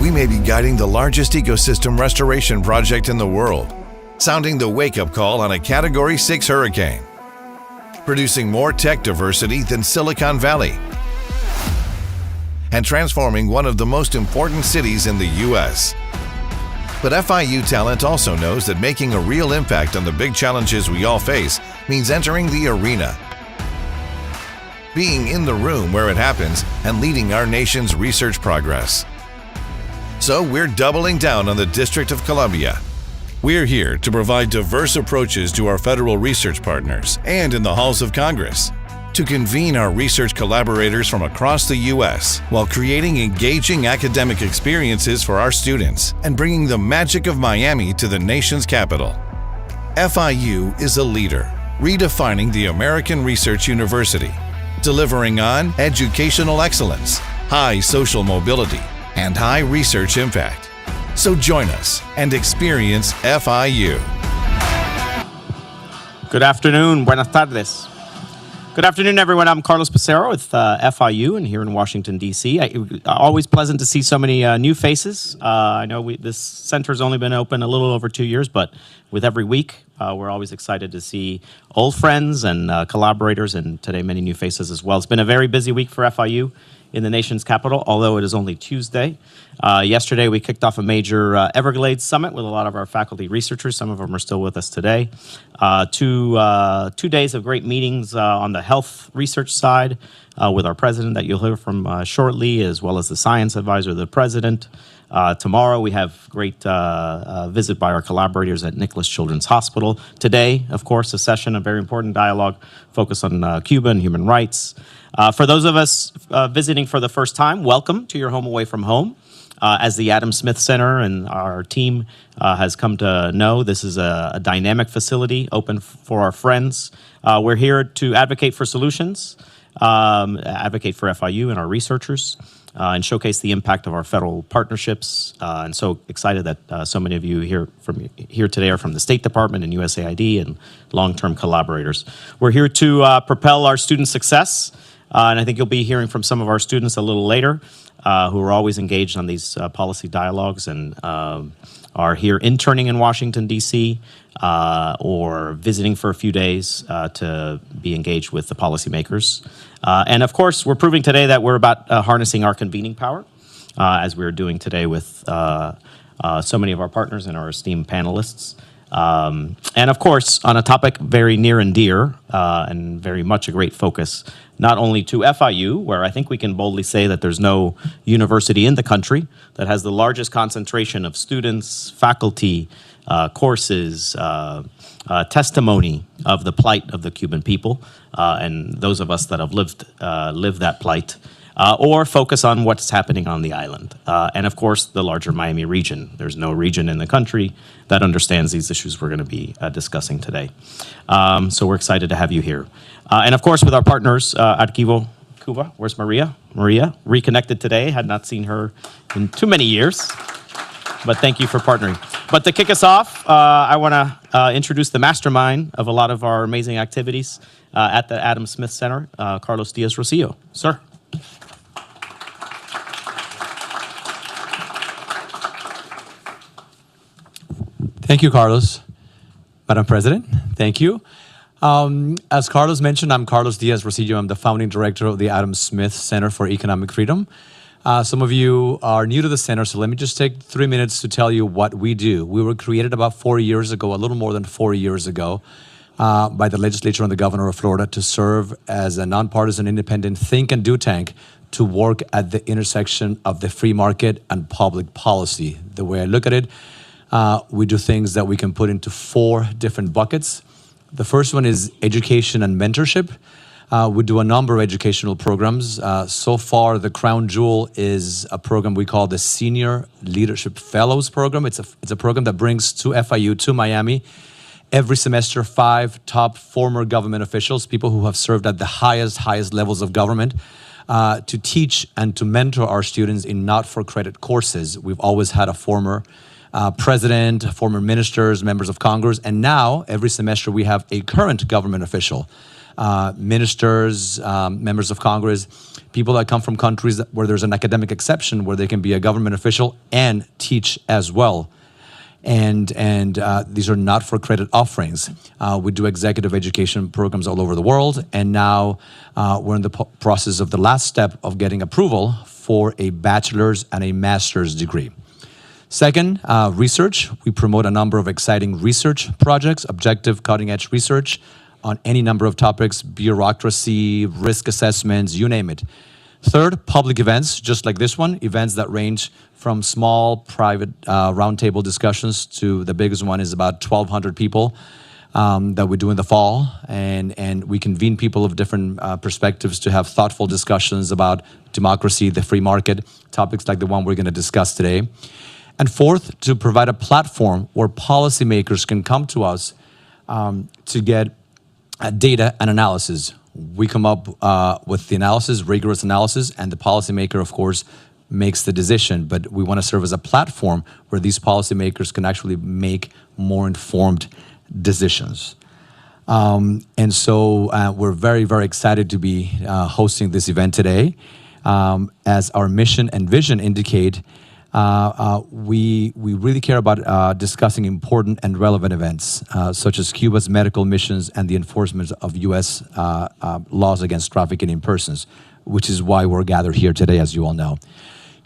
we may be guiding the largest ecosystem restoration project in the world, sounding the wake-up call on a Category 6 hurricane, producing more tech diversity than Silicon Valley, and transforming one of the most important cities in the U.S. But FIU talent also knows that making a real impact on the big challenges we all face means entering the arena, being in the room where it happens, and leading our nation's research progress. So we're doubling down on the District of Columbia. We're here to provide diverse approaches to our federal research partners and in the halls of Congress, to convene our research collaborators from across the U.S. while creating engaging academic experiences for our students and bringing the magic of Miami to the nation's capital. FIU is a leader, redefining the American Research University, delivering on educational excellence, high social mobility, and high research impact. So join us and experience FIU. Good afternoon. Buenas tardes. Good afternoon, everyone. I'm Carlos Pacero with FIU and here in Washington, D.C. Always pleasant to see so many new faces. I know this center's only been open a little over 2 years, but with every week, we're always excited to see old friends and collaborators, and today many new faces as well. It's been a very busy week for FIU in the nation's capital, although it is only Tuesday. Yesterday, we kicked off a major Everglades summit with a lot of our faculty researchers. Some of them are still with us today. 2 days of great meetings on the health research side with our president that you'll hear from shortly, as well as the science advisor of the president. Tomorrow, we have great visit by our collaborators at Nicholas Children's Hospital. Today, of course, a session, a very important dialogue focused on Cuba and human rights. For those of us visiting for the first time, welcome to your home away from home. As the Adam Smith Center and our team has come to know, this is a dynamic facility open for our friends. We're here to advocate for solutions, advocate for FIU and our researchers, and showcase the impact of our federal partnerships. And so excited that so many of you here today are from the State Department and USAID and long-term collaborators. We're here to propel our student success. And I think you'll be hearing from some of our students a little later who are always engaged on these policy dialogues and are here interning in Washington, D.C., or visiting for a few days to be engaged with the policymakers. And of course, we're proving today that we're about harnessing our convening power, as we're doing today with so many of our partners and our esteemed panelists. And of course, on a topic very near and dear and very much a great focus, not only to FIU, where I think we can boldly say that there's no university in the country that has the largest concentration of students, faculty, courses, testimony of the plight of the Cuban people, and those of us that have lived that plight, or focus on what's happening on the island. And of course, the larger Miami region. There's no region in the country that understands these issues we're going to be discussing today. So we're excited to have you here. And of course, with our partners, Archivo Cuba. Where's Maria? Maria, reconnected today. Had not seen her in too many years. But thank you for partnering. But to kick us off, I want to introduce the mastermind of a lot of our amazing activities at the Adam Smith Center, Carlos Diaz-Rosillo. Sir. Thank you, Carlos. Madam President, thank you. As Carlos mentioned, I'm Carlos Diaz-Rosillo. I'm the founding director of the Adam Smith Center for Economic Freedom. Some of you are new to the center, so let me just take 3 minutes to tell you what we do. We were created about 4 years ago, a little more than 4 years ago, by the legislature and the governor of Florida to serve as a nonpartisan, independent think and do tank to work at the intersection of the free market and public policy. The way I look at it, we do things that we can put into 4 different buckets. The first one is education and mentorship. We do a number of educational programs. So far, the crown jewel is a program we call the Senior Leadership Fellows Program. It's a program that brings to FIU, to Miami, every semester 5 top former government officials, people who have served at the highest levels of government, to teach and to mentor our students in not-for-credit courses. We've always had a former president, former ministers, members of Congress, and now every semester we have a current government official, ministers, members of Congress, people that come from countries where there's an academic exception, where they can be a government official and teach as well. And these are not for credit offerings. We do executive education programs all over the world, and now we're in the process of the last step of getting approval for a bachelor's and a master's degree. Second, research. We promote a number of exciting research projects, objective, cutting-edge research on any number of topics, bureaucracy, risk assessments, you name it. Third, public events, just like this one, events that range from small, private roundtable discussions to the biggest one is about 1,200 people that we do in the fall. And we convene people of different perspectives to have thoughtful discussions about democracy, the free market, topics like the one we're going to discuss today. And fourth, to provide a platform where policymakers can come to us to get data and analysis. We come up with the analysis, rigorous analysis, and the policymaker, of course, makes the decision. But we want to serve as a platform where these policymakers can actually make more informed decisions. And so we're very, very excited to be hosting this event today. As our mission and vision indicate, we really care about discussing important and relevant events, such as Cuba's medical missions and the enforcement of U.S. Laws against trafficking in persons, which is why we're gathered here today, as you all know.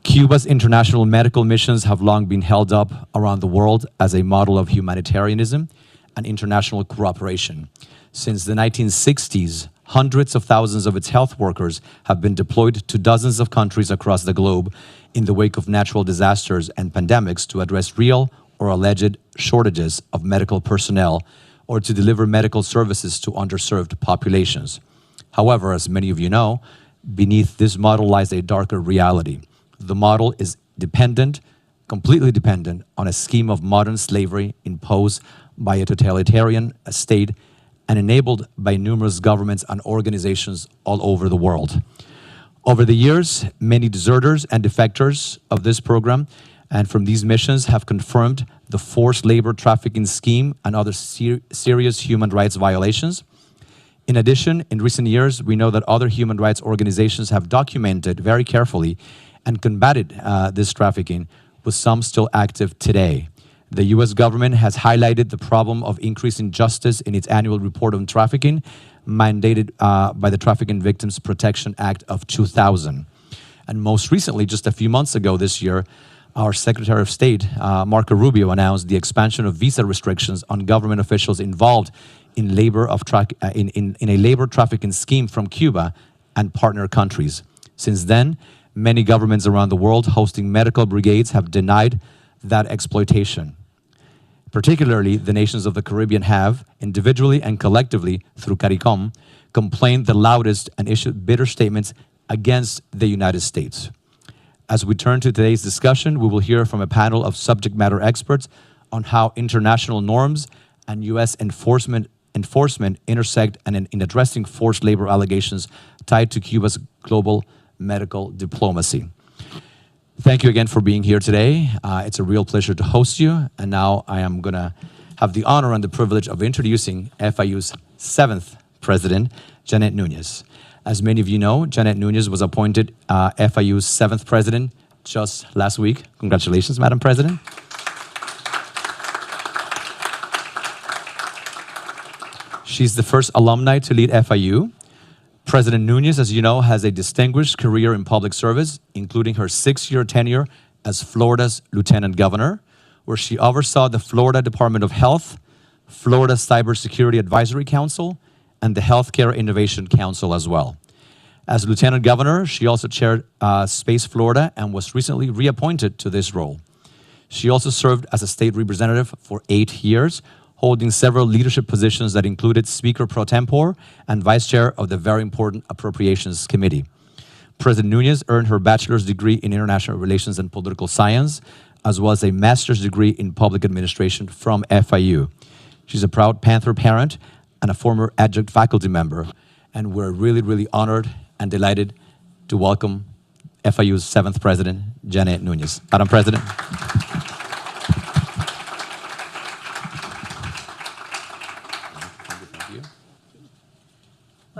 Cuba's international medical missions have long been held up around the world as a model of humanitarianism and international cooperation. Since the 1960s, hundreds of thousands of its health workers have been deployed to dozens of countries across the globe in the wake of natural disasters and pandemics to address real or alleged shortages of medical personnel or to deliver medical services to underserved populations. However, as many of you know, beneath this model lies a darker reality. The model is dependent, completely dependent, on a scheme of modern slavery imposed by a totalitarian state and enabled by numerous governments and organizations all over the world. Over the years, many deserters and defectors of this program and from these missions have confirmed the forced labor trafficking scheme and other serious human rights violations. In addition, in recent years, we know that other human rights organizations have documented very carefully and combated this trafficking, with some still active today. The U.S. government has highlighted the problem of increasing justice in its annual report on trafficking, mandated by the Trafficking Victims Protection Act of 2000. And most recently, just a few months ago this year, our Secretary of State, Marco Rubio, announced the expansion of visa restrictions on government officials involved in a labor trafficking scheme from Cuba and partner countries. Since then, many governments around the world hosting medical brigades have denied that exploitation. Particularly, the nations of the Caribbean have, individually and collectively through CARICOM, complained the loudest and issued bitter statements against the United States. As we turn to today's discussion, we will hear from a panel of subject matter experts on how international norms and U.S. enforcement intersect and in addressing forced labor allegations tied to Cuba's global medical diplomacy. Thank you again for being here today. It's a real pleasure to host you. And now I am going to have the honor and the privilege of introducing FIU's 7th president, Janet Nunez. As many of you know, Janet Nunez was appointed FIU's 7th president just last week. Congratulations, Madam President. She's the first alumni to lead FIU. President Nunez, as you know, has a distinguished career in public service, including her 6-year tenure as Florida's lieutenant governor, where she oversaw the Florida Department of Health, Florida Cybersecurity Advisory Council, and the Healthcare Innovation Council as well. As lieutenant governor, she also chaired Space Florida and was recently reappointed to this role. She also served as a state representative for 8 years, holding several leadership positions that included Speaker pro tempore and Vice Chair of the very important Appropriations Committee. President Nunez earned her bachelor's degree in International Relations and Political Science, as well as a master's degree in Public Administration from FIU. She's a proud Panther parent and a former adjunct faculty member, and we're really, really honored and delighted to welcome FIU's 7th president, Janet Nunez. Madam President.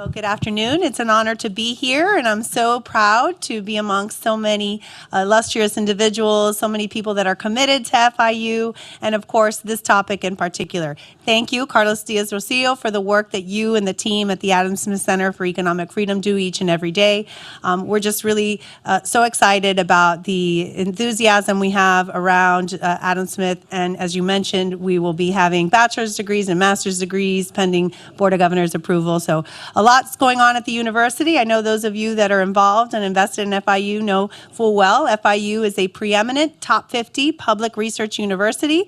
Well, good afternoon. It's an honor to be here, and I'm so proud to be amongst so many illustrious individuals, so many people that are committed to FIU, and of course, this topic in particular. Thank you, Carlos Diaz-Rosillo, for the work that you and the team at the Adam Smith Center for Economic Freedom do each and every day. We're just really so excited about the enthusiasm we have around Adam Smith, and as you mentioned, we will be having bachelor's degrees and master's degrees pending Board of Governors approval. So a lot's going on at the university. I know those of you that are involved and invested in FIU know full well FIU is a preeminent top 50 public research university.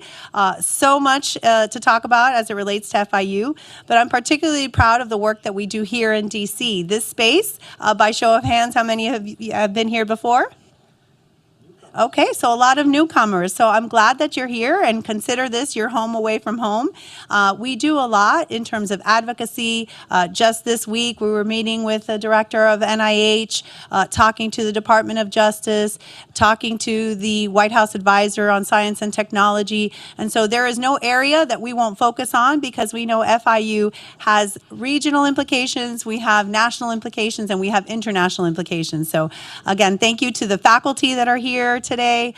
So much to talk about as it relates to FIU, but I'm particularly proud of the work that we do here in DC. This space, by show of hands, how many of you have been here before? Okay, so a lot of newcomers. So I'm glad that you're here and consider this your home away from home. We do a lot in terms of advocacy. Just this week, we were meeting with the director of NIH, talking to the Department of Justice, talking to the White House advisor on science and technology. And so there is no area that we won't focus on because we know FIU has regional implications, we have national implications, and we have international implications. So again, thank you to the faculty that are here today.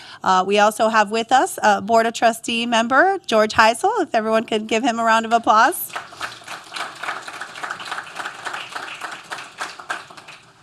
We also have with us Board of Trustee member George Heisel, if everyone could give him a round of applause.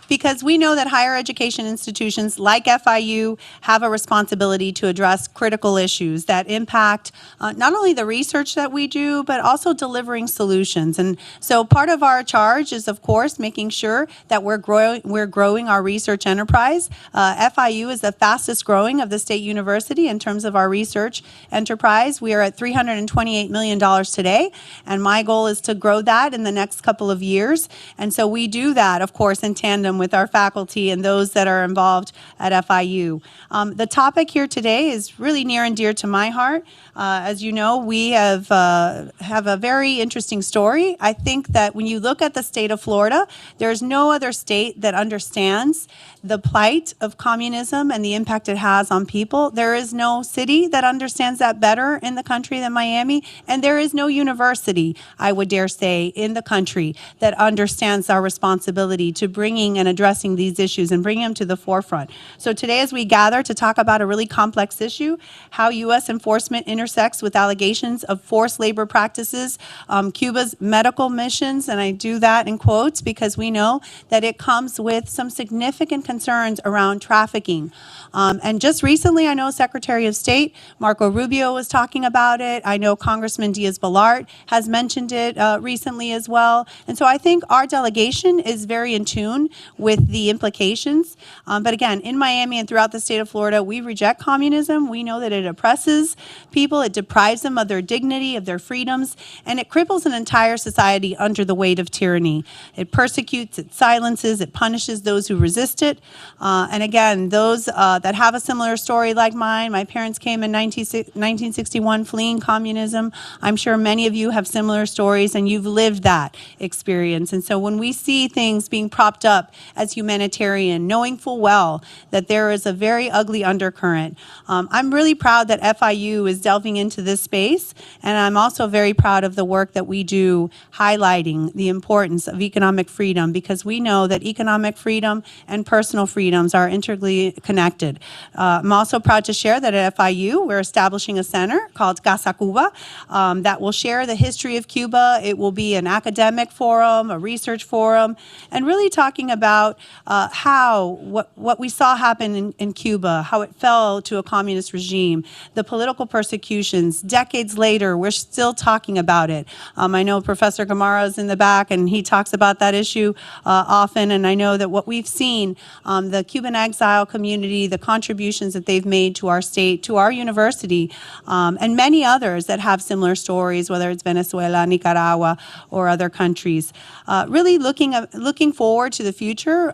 Because we know that higher education institutions like FIU have a responsibility to address critical issues that impact not only the research that we do, but also delivering solutions. And so part of our charge is, of course, making sure that we're growing our research enterprise. FIU is the fastest growing of the state university in terms of our research enterprise. We are at $328 million today, and my goal is to grow that in the next couple of years. And so we do that, of course, in tandem with our faculty and those that are involved at FIU. The topic here today is really near and dear to my heart. As you know, we have a very interesting story. I think that when you look at the state of Florida, there's no other state that understands the plight of communism and the impact it has on people. There is no city that understands that better in the country than Miami, and there is no university, I would dare say, in the country that understands our responsibility to bringing and addressing these issues and bringing them to the forefront. So today, as we gather to talk about a really complex issue, how U.S. enforcement intersects with allegations of forced labor practices, Cuba's medical missions, and I do that in quotes because we know that it comes with some significant concerns around trafficking. And just recently, I know Secretary of State Marco Rubio was talking about it. I know Congressman Diaz-Balart has mentioned it recently as well. And so I think our delegation is very in tune with the implications. But again, in Miami and throughout the state of Florida, we reject communism. We know that it oppresses people, it deprives them of their dignity, of their freedoms, and it cripples an entire society under the weight of tyranny. It persecutes, it silences, it punishes those who resist it. And again, those that have a similar story like mine, my parents came in 1961 fleeing communism. I'm sure many of you have similar stories and you've lived that experience. And so when we see things being propped up as humanitarian, knowing full well that there is a very ugly undercurrent, I'm really proud that FIU is delving into this space, and I'm also very proud of the work that we do highlighting the importance of economic freedom, because we know that economic freedom and personal freedoms are integrally connected. I'm also proud to share that at FIU, we're establishing a center called Casa Cuba that will share the history of Cuba. It will be an academic forum, a research forum, and really talking about what we saw happen in Cuba, how it fell to a communist regime, the political persecutions. Decades later, we're still talking about it. I know Professor Gamara is in the back, and he talks about that issue often, and I know that what we've seen, the Cuban exile community, the contributions that they've made to our state, to our university, and many others that have similar stories, whether it's Venezuela, Nicaragua, or other countries. Really looking forward to the future future,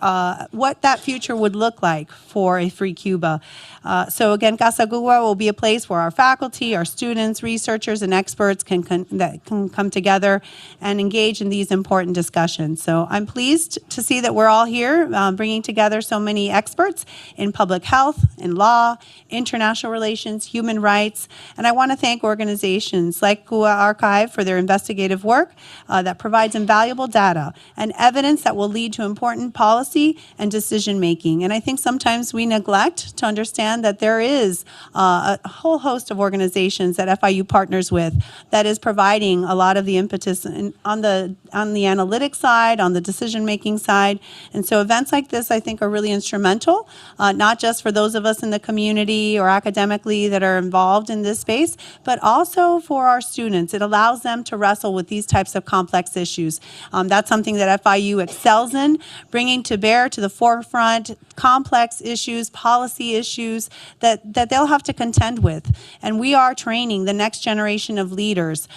what that future would look like for a free Cuba. So again, Casa Cuba will be a place where our faculty, our students, researchers, and experts can come together and engage in these important discussions. So I'm pleased to see that we're all here bringing together so many experts in public health, in law, international relations, human rights, and I want to thank organizations like Cuba Archive for their investigative work that provides invaluable data and evidence that will lead to important policy and decision making. And I think sometimes we neglect to understand that there is a whole host of organizations that FIU partners with that is providing a lot of the impetus on the analytic side, on the decision making side. And so events like this, I think, are really instrumental, not just for those of us in the community or academically that are involved in this space, but also for our students. It allows them to wrestle with these types of complex issues. That's something that FIU excels in, bringing to bear to the forefront complex issues, policy issues that they'll have to contend with. And we are training the next generation of leaders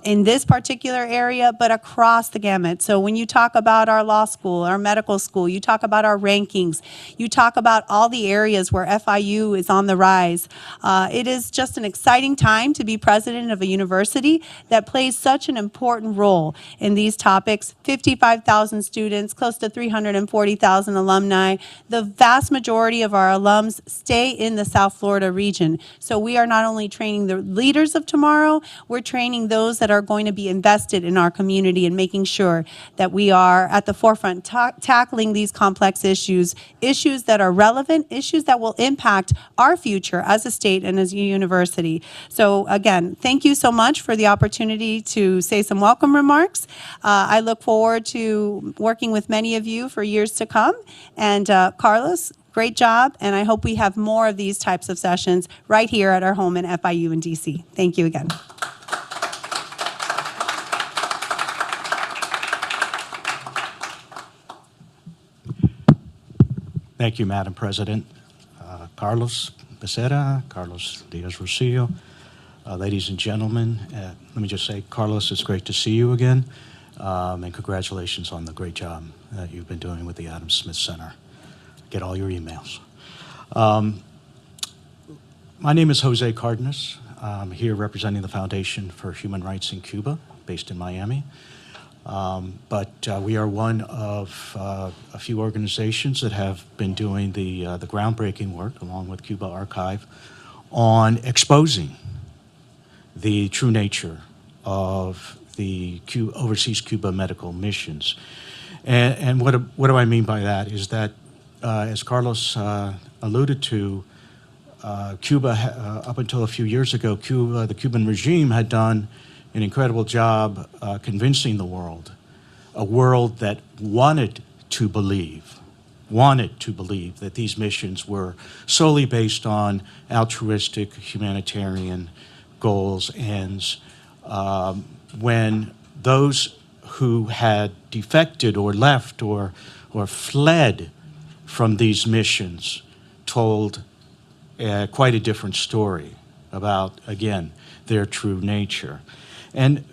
in this particular area, but across the gamut. So when you talk about our law school, our medical school, you talk about our rankings, you talk about all the areas where FIU is on the rise. It is just an exciting time to be president of a university that plays such an important role in these topics. 55,000 students, close to 340,000 alumni. The vast majority of our alums stay in the South Florida region. So we are not only training the leaders of tomorrow, we're training those that are going to be invested in our community and making sure that we are at the forefront tackling these complex issues, issues that are relevant, issues that will impact our future as a state and as a university. So again, thank you so much for the opportunity to say some welcome remarks. I look forward to working with many of you for years to come. And Carlos, great job, and I hope we have more of these types of sessions right here at our home in FIU in DC. Thank you again. Thank you, Madam President. Carlos Becerra, Carlos Diaz-Rosillo, ladies and gentlemen, let me just say, Carlos, it's great to see you again, and congratulations on the great job that you've been doing with the Adam Smith Center. Get all your emails. My name is Jose Cardenas. I'm here representing the Foundation for Human Rights in Cuba, based in Miami. But we are one of a few organizations that have been doing the groundbreaking work, along with Cuba Archive, on exposing the true nature of the overseas Cuba medical missions. And what do I mean by that is that, as Carlos alluded to, Cuba, up until a few years ago, the Cuban regime had done an incredible job convincing the world, a world that wanted to believe that these missions were solely based on altruistic humanitarian goals, ends, when those who had defected or left or fled from these missions told quite a different story about, again, their true nature. And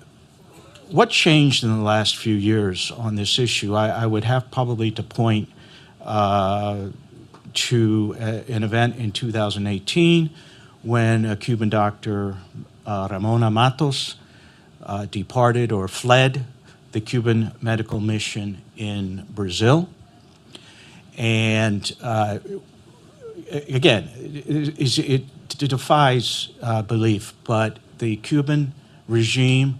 what changed in the last few years on this issue? I would have probably to point to an event in 2018 when a Cuban doctor, Ramona Matos, departed or fled the Cuban medical mission in Brazil. And again, it defies belief, but the Cuban regime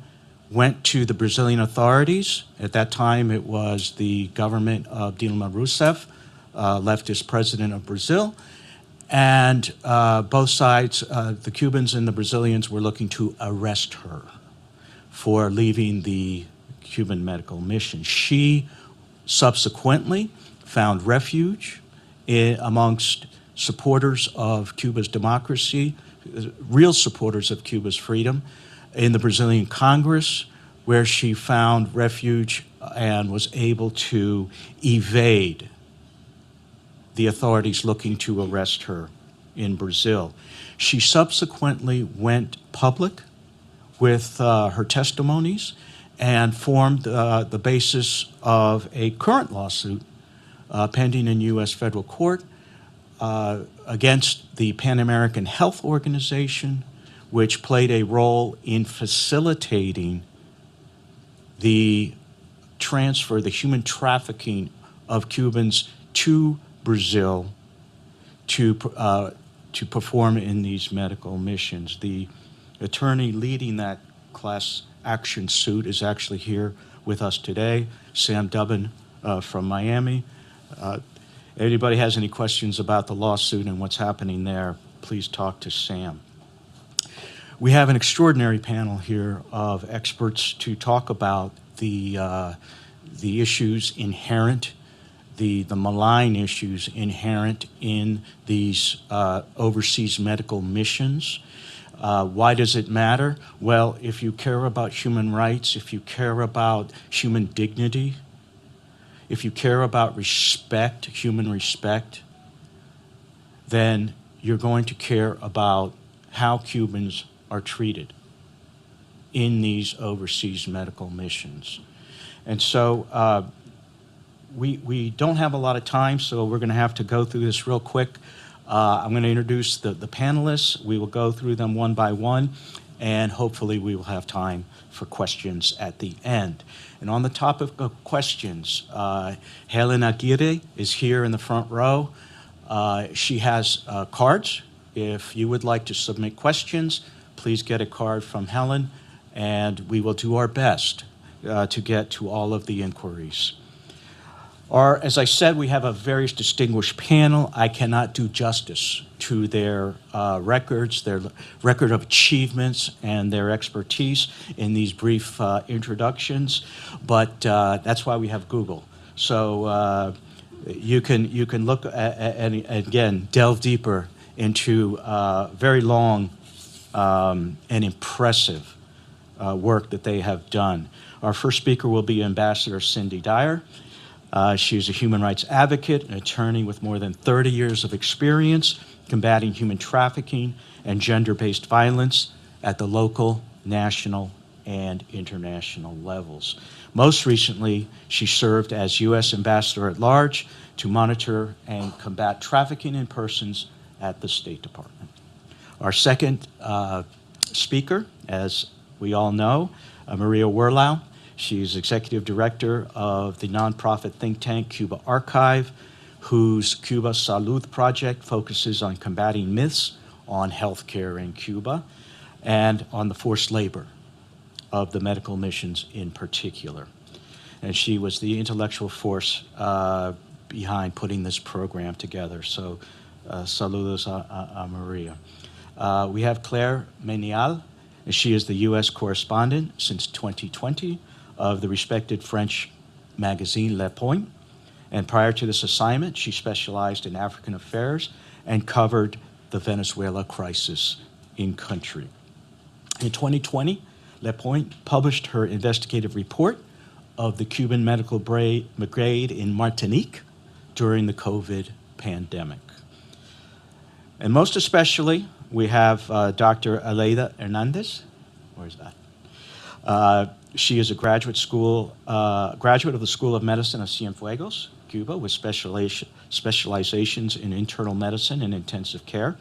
went to the Brazilian authorities. At that time, it was the government of Dilma Rousseff, leftist president of Brazil. And both sides, the Cubans and the Brazilians, were looking to arrest her for leaving the Cuban medical mission. She subsequently found refuge amongst supporters of Cuba's democracy, real supporters of Cuba's freedom, in the Brazilian Congress, where she found refuge and was able to evade the authorities looking to arrest her in Brazil. She subsequently went public with her testimonies and formed the basis of a current lawsuit pending in U.S. federal court against the Pan American Health Organization, which played a role in facilitating the transfer, the human trafficking of Cubans to Brazil to perform in these medical missions. The attorney leading that class action suit is actually here with us today, Sam Dubbin from Miami. Anybody has any questions about the lawsuit and what's happening there, please talk to Sam. We have an extraordinary panel here of experts to talk about the issues inherent, the malign issues inherent in these overseas medical missions. Why does it matter? Well, if you care about human rights, if you care about human dignity, if you care about respect, human respect, then you're going to care about how Cubans are treated in these overseas medical missions. And so we don't have a lot of time, so we're going to have to go through this real quick. I'm going to introduce the panelists. We will go through them one by one, and hopefully we will have time for questions at the end. And on the topic of questions, Helen Aguirre is here in the front row. She has cards. If you would like to submit questions, please get a card from Helen, and we will do our best to get to all of the inquiries. As I said, we have a very distinguished panel. I cannot do justice to their records, their record of achievements, and their expertise in these brief introductions, but that's why we have Google. So you can look and again delve deeper into very long and impressive work that they have done. Our first speaker will be Ambassador Cindy Dyer. She's a human rights advocate, an attorney with more than 30 years of experience combating human trafficking and gender-based violence at the local, national, and international levels. Most recently, she served as U.S. Ambassador at Large to monitor and combat trafficking in persons at the State Department. Our second speaker, as we all know, Maria Werlau. She's executive director of the nonprofit think tank Cuba Archive, whose Cuba Salud project focuses on combating myths on healthcare in Cuba and on the forced labor of the medical missions in particular. And she was the intellectual force behind putting this program together. So saludos a Maria. We have Claire Menial. She is the U.S. correspondent since 2020 of the respected French magazine Le Point. And prior to this assignment, she specialized in African affairs and covered the Venezuela crisis in country. In 2020, Le Point published her investigative report of the Cuban medical brigade in Martinique during the COVID pandemic. And most especially, we have Dr. Aleida Hernandez. Where's that? She is a graduate of the School of Medicine of Cienfuegos, Cuba, with specializations in internal medicine and intensive care.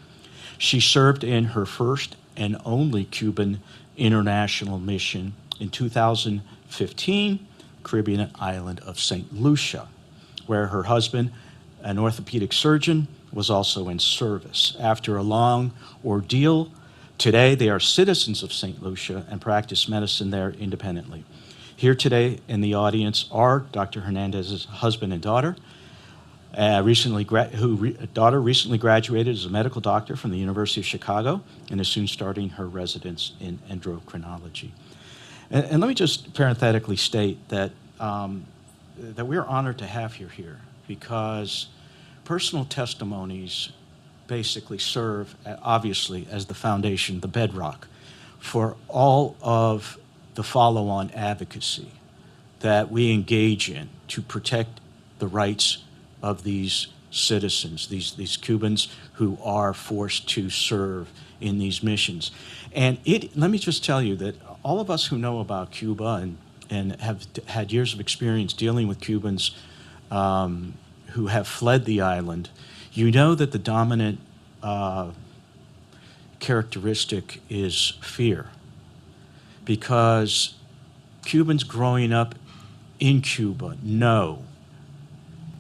She served in her first and only Cuban international mission in 2015, Caribbean island of St. Lucia, where her husband, an orthopedic surgeon, was also in service. After a long ordeal, today they are citizens of St. Lucia and practice medicine there independently. Here today in the audience are Dr. Hernandez's husband and daughter, recently graduated as a medical doctor from the University of Chicago and is soon starting her residence in endocrinology. And let me just parenthetically state that that we're honored to have you here because personal testimonies basically serve, obviously, as the foundation, the bedrock, for all of the follow-on advocacy that we engage in to protect the rights of these citizens, these Cubans who are forced to serve in these missions. And let me just tell you that all of us who know about Cuba and have had years of experience dealing with Cubans who have fled the island, you know that the dominant characteristic is fear, because Cubans growing up in Cuba know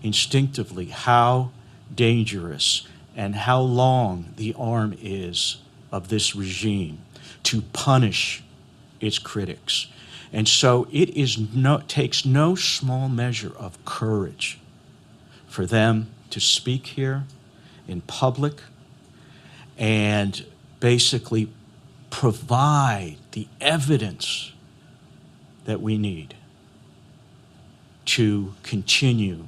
instinctively how dangerous and how long the arm is of this regime to punish its critics. And so it takes no small measure of courage for them to speak here in public and basically provide the evidence that we need to continue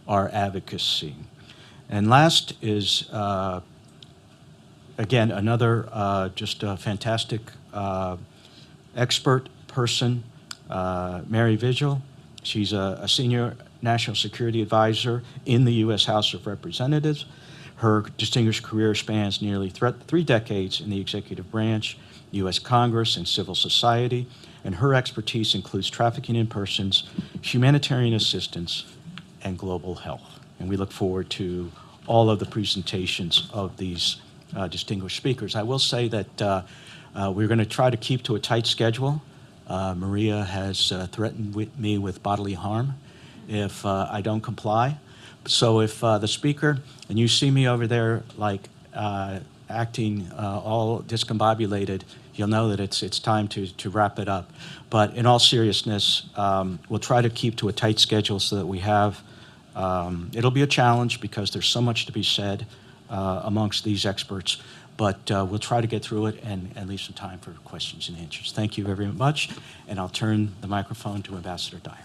our advocacy. And last is, again, another just a fantastic expert person, Mary Vigil. She's a senior national security advisor in the U.S. House of Representatives. Her distinguished career spans nearly 3 decades in the executive branch, U.S. Congress, and civil society, and her expertise includes trafficking in persons, humanitarian assistance, and global health. And we look forward to all of the presentations of these distinguished speakers. I will say that we're going to try to keep to a tight schedule. Maria has threatened me with bodily harm if I don't comply. So if the speaker, and you see me over there like acting all discombobulated, you'll know that it's time to wrap it up. But in all seriousness, we'll try to keep to a tight schedule so that we have, it'll be a challenge because there's so much to be said amongst these experts, but we'll try to get through it and leave some time for questions and answers. Thank you very much, and I'll turn the microphone to Ambassador Dyer.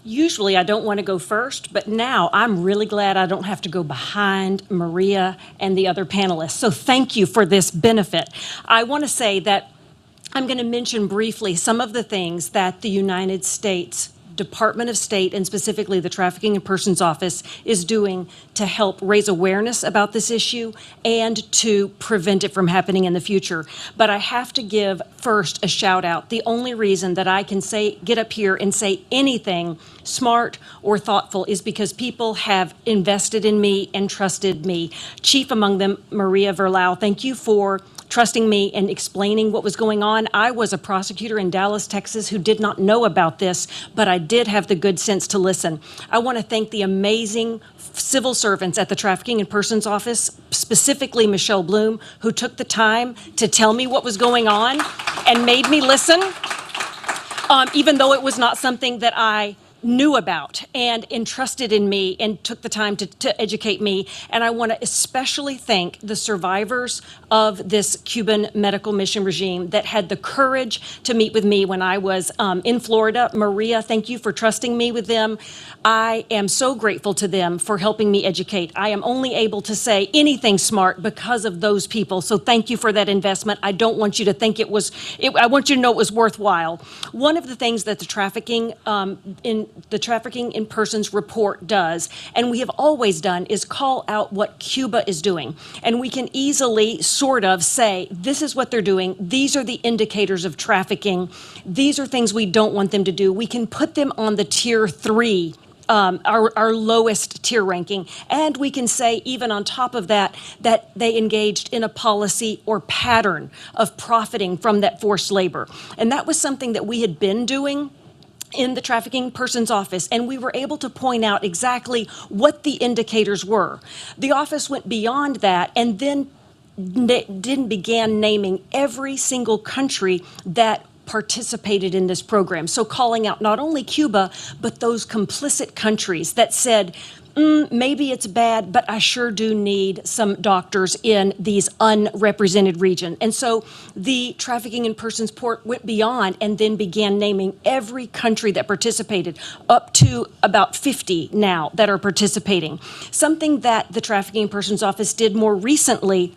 Usually I don't want to go first, but now I'm really glad I don't have to go behind Maria and the other panelists. So thank you for this benefit. I want to say that I'm going to mention briefly some of the things that the United States Department of State, and specifically the Trafficking in Persons Office, is doing to help raise awareness about this issue and to prevent it from happening in the future. But I have to give first a shout out. The only reason that I can get up here and say anything smart or thoughtful is because people have invested in me and trusted me. Chief among them, Maria Verlau, thank you for trusting me and explaining what was going on. I was a prosecutor in Dallas, Texas, who did not know about this, but I did have the good sense to listen. I want to thank the amazing civil servants at the Trafficking in Persons Office, specifically Michelle Bloom, who took the time to tell me what was going on and made me listen, even though it was not something that I knew about, and entrusted in me and took the time to educate me. And I want to especially thank the survivors of this Cuban medical mission regime that had the courage to meet with me when I was in Florida. Maria, thank you for trusting me with them. I am so grateful to them for helping me educate. I am only able to say anything smart because of those people. So thank you for that investment. I don't want you to think I want you to know it was worthwhile. One of the things that the Trafficking in Persons report does, and we have always done, is call out what Cuba is doing. And we can easily sort of say, this is what they're doing. These are the indicators of trafficking. These are things we don't want them to do. We can put them on the tier 3, our lowest tier ranking. And we can say, even on top of that, that they engaged in a policy or pattern of profiting from that forced labor. And that was something that we had been doing in the Trafficking Persons Office, and we were able to point out exactly what the indicators were. The office went beyond that and then began naming every single country that participated in this program. So calling out not only Cuba, but those complicit countries that said, maybe it's bad, but I sure do need some doctors in these unrepresented regions. And so the Trafficking in Persons Report went beyond and then began naming every country that participated, up to about 50 now that are participating. Something that the Trafficking in Persons Office did more recently,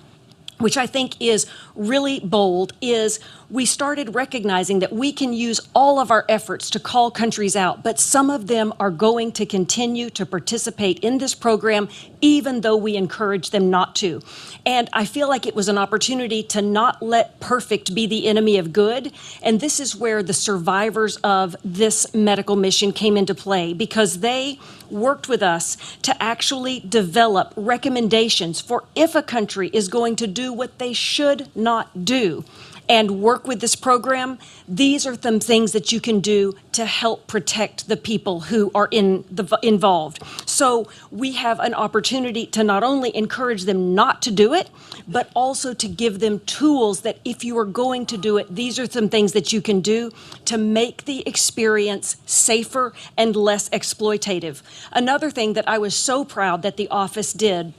which I think is really bold, is we started recognizing that we can use all of our efforts to call countries out, but some of them are going to continue to participate in this program even though we encourage them not to. And I feel like it was an opportunity to not let perfect be the enemy of good. And this is where the survivors of this medical mission came into play, because they worked with us to actually develop recommendations for if a country is going to do what they should not do and work with this program. These are some things that you can do to help protect the people who are involved. So we have an opportunity to not only encourage them not to do it, but also to give them tools that if you are going to do it, these are some things that you can do to make the experience safer and less exploitative. Another thing that I was so proud that the office did,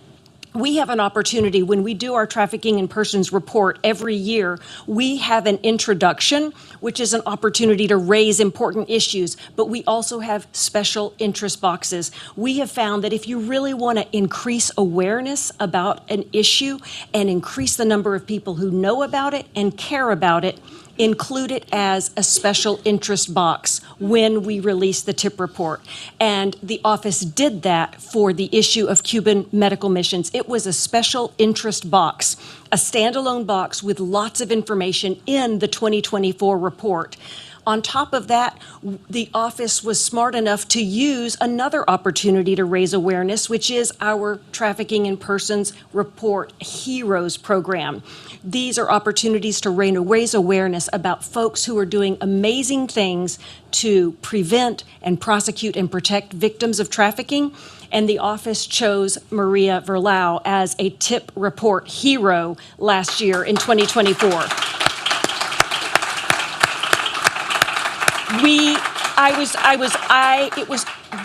we have an opportunity when we do our trafficking in persons report every year. We have an introduction, which is an opportunity to raise important issues, but we also have special interest boxes. We have found that if you really want to increase awareness about an issue and increase the number of people who know about it and care about it, include it as a special interest box when we release the tip report. And the office did that for the issue of Cuban medical missions. It was a special interest box, a standalone box with lots of information in the 2024 report. On top of that, the office was smart enough to use another opportunity to raise awareness, which is our Trafficking in Persons Report Heroes program. These are opportunities to raise awareness about folks who are doing amazing things to prevent and prosecute and protect victims of trafficking. And the office chose Maria Verlau as a tip report hero last year in 2024.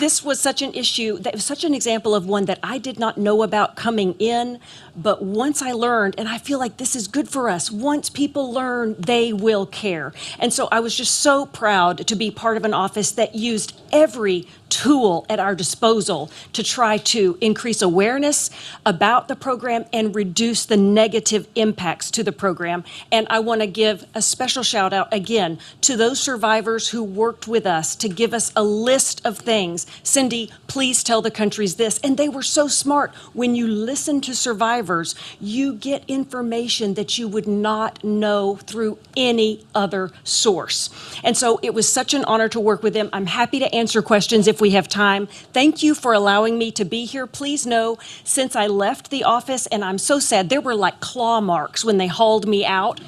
This was such an issue, that was such an example of one that I did not know about coming in, but once I learned, and I feel like this is good for us, once people learn, they will care. And so I was just so proud to be part of an office that used every tool at our disposal to try to increase awareness about the program and reduce the negative impacts to the program. And I want to give a special shout out again to those survivors who worked with us to give us a list of things. Cindy, please tell the countries this. And they were so smart. When you listen to survivors, you get information that you would not know through any other source. And so it was such an honor to work with them. I'm happy to answer questions if we have time. Thank you for allowing me to be here. Please know, since I left the office, and I'm so sad, there were like claw marks when they hauled me out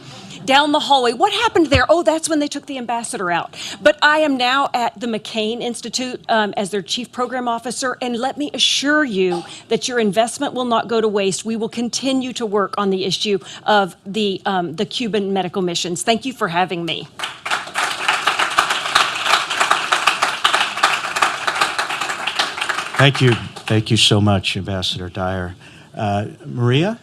down the hallway. What happened there? Oh, that's when they took the ambassador out. But I am now at the McCain Institute as their chief program officer, and let me assure you that your investment will not go to waste. We will continue to work on the issue of the Cuban medical missions. Thank you for having me. Thank you. Thank you so much, Ambassador Dyer. Maria,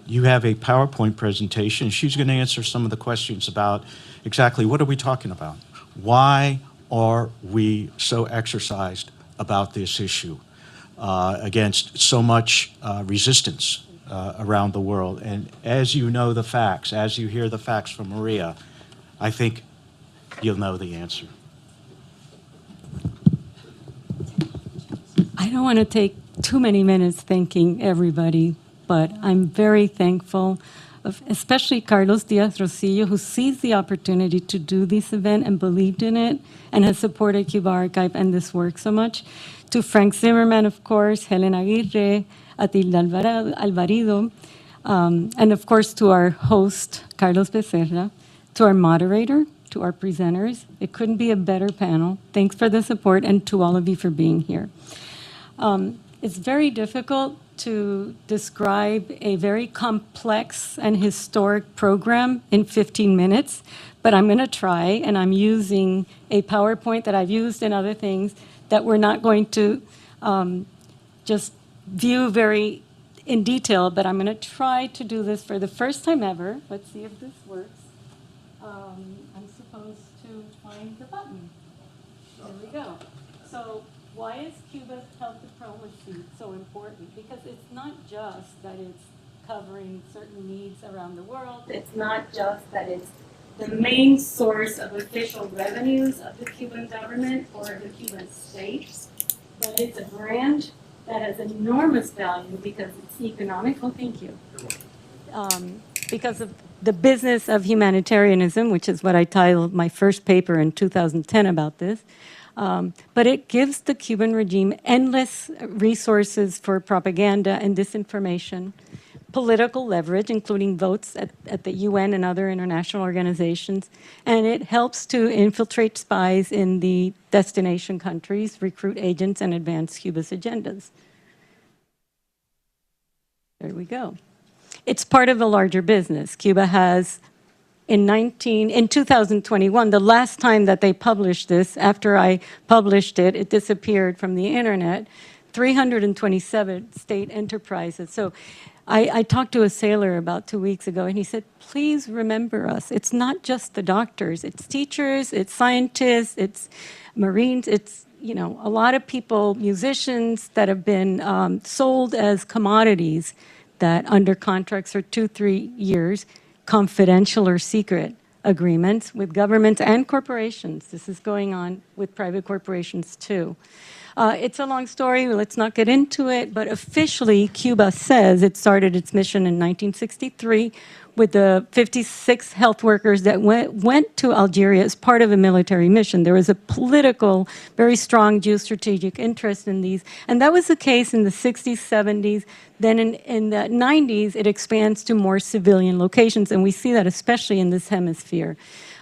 you have a PowerPoint presentation. She's going to answer some of the questions about exactly what are we talking about? Why are we so exercised about this issue against so much resistance around the world? And as you know the facts, as you hear the facts from Maria, I think you'll know the answer. I don't want to take too many minutes thanking everybody, but I'm very thankful of especially Carlos Diaz-Rosillo, who seized the opportunity to do this event and believed in it and has supported Cuba Archive and this work so much. To Frank Zimmerman, of course, Helen Aguirre, Atilda Alvarido, and of course to our host, Carlos Becerra, to our moderator, to our presenters. It couldn't be a better panel. Thanks for the support, and to all of you for being here. It's very difficult to describe a very complex and historic program in 15 minutes, but I'm going to try, and I'm using a PowerPoint that I've used in other things that we're not going to just view very in detail, but I'm going to try to do this for the first time ever. Let's see if this works. I'm supposed to find the button. There we go. So why is Cuba's health diplomacy so important? Because it's not just that it's covering certain needs around the world. It's not just that it's the main source of official revenues of the Cuban government or the Cuban states, but it's a brand that has enormous value because it's economical. Thank you. Because of the business of humanitarianism, which is what I titled my first paper in 2010 about this. But it gives the Cuban regime endless resources for propaganda and disinformation, political leverage, including votes at the UN and other international organizations, and it helps to infiltrate spies in the destination countries, recruit agents, and advance Cuba's agendas. There we go. It's part of a larger business. Cuba has, in 2021, the last time that they published this, after I published it, it disappeared from the internet, 327 state enterprises. So I talked to a sailor about 2 weeks ago, and he said, please remember us. It's not just the doctors. It's teachers, it's scientists, it's Marines, it's a lot of people, musicians that have been sold as commodities that under contracts for 2-3 years, confidential or secret agreements with governments and corporations. This is going on with private corporations too. It's a long story, let's not get into it, but officially Cuba says it started its mission in 1963 with the 56 health workers that went to Algeria as part of a military mission. There was a political, very strong geostrategic interest in these, and that was the case in the 60s, 70s. Then in the 90s, it expands to more civilian locations, and we see that especially in this hemisphere.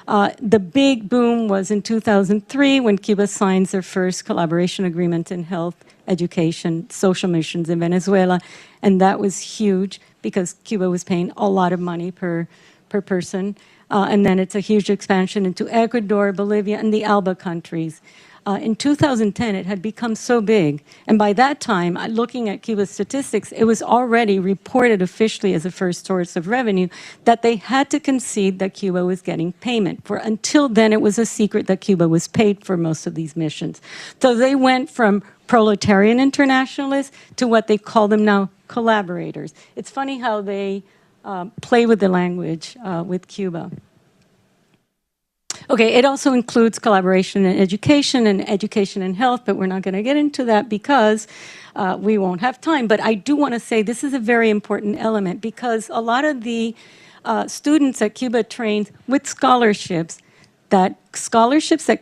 The big boom was in 2003 when Cuba signs their first collaboration agreement in health, education, social missions in Venezuela, and that was huge because Cuba was paying a lot of money per person. And then it's a huge expansion into Ecuador, Bolivia, and the ALBA countries. In 2010, it had become so big. And by that time, looking at Cuba's statistics, it was already reported officially as a first source of revenue that they had to concede that Cuba was getting payment. For until then, it was a secret that Cuba was paid for most of these missions. So they went from proletarian internationalists to what they call them now collaborators. It's funny how they play with the language with Cuba. Okay, it also includes collaboration in education and health, but we're not going to get into that because we won't have time. But I do want to say this is a very important element because a lot of the students that Cuba trains with scholarships that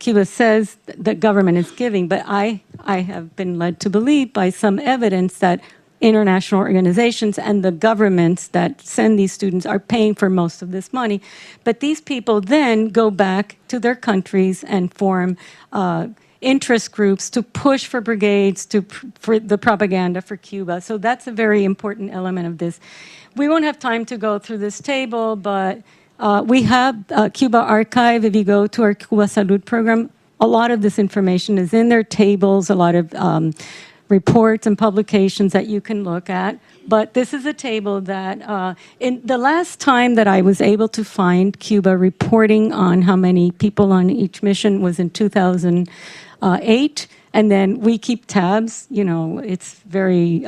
Cuba says the government is giving, but I have been led to believe by some evidence that international organizations and the governments that send these students are paying for most of this money. But these people then go back to their countries and form interest groups to push for brigades, for the propaganda for Cuba. So that's a very important element of this. We won't have time to go through this table, but we have Cuba Archive. If you go to our Cuba Salud program, a lot of this information is in their tables, a lot of reports and publications that you can look at. But this is a table that, in the last time that I was able to find Cuba reporting on how many people on each mission was in 2008. And then we keep tabs, it's very,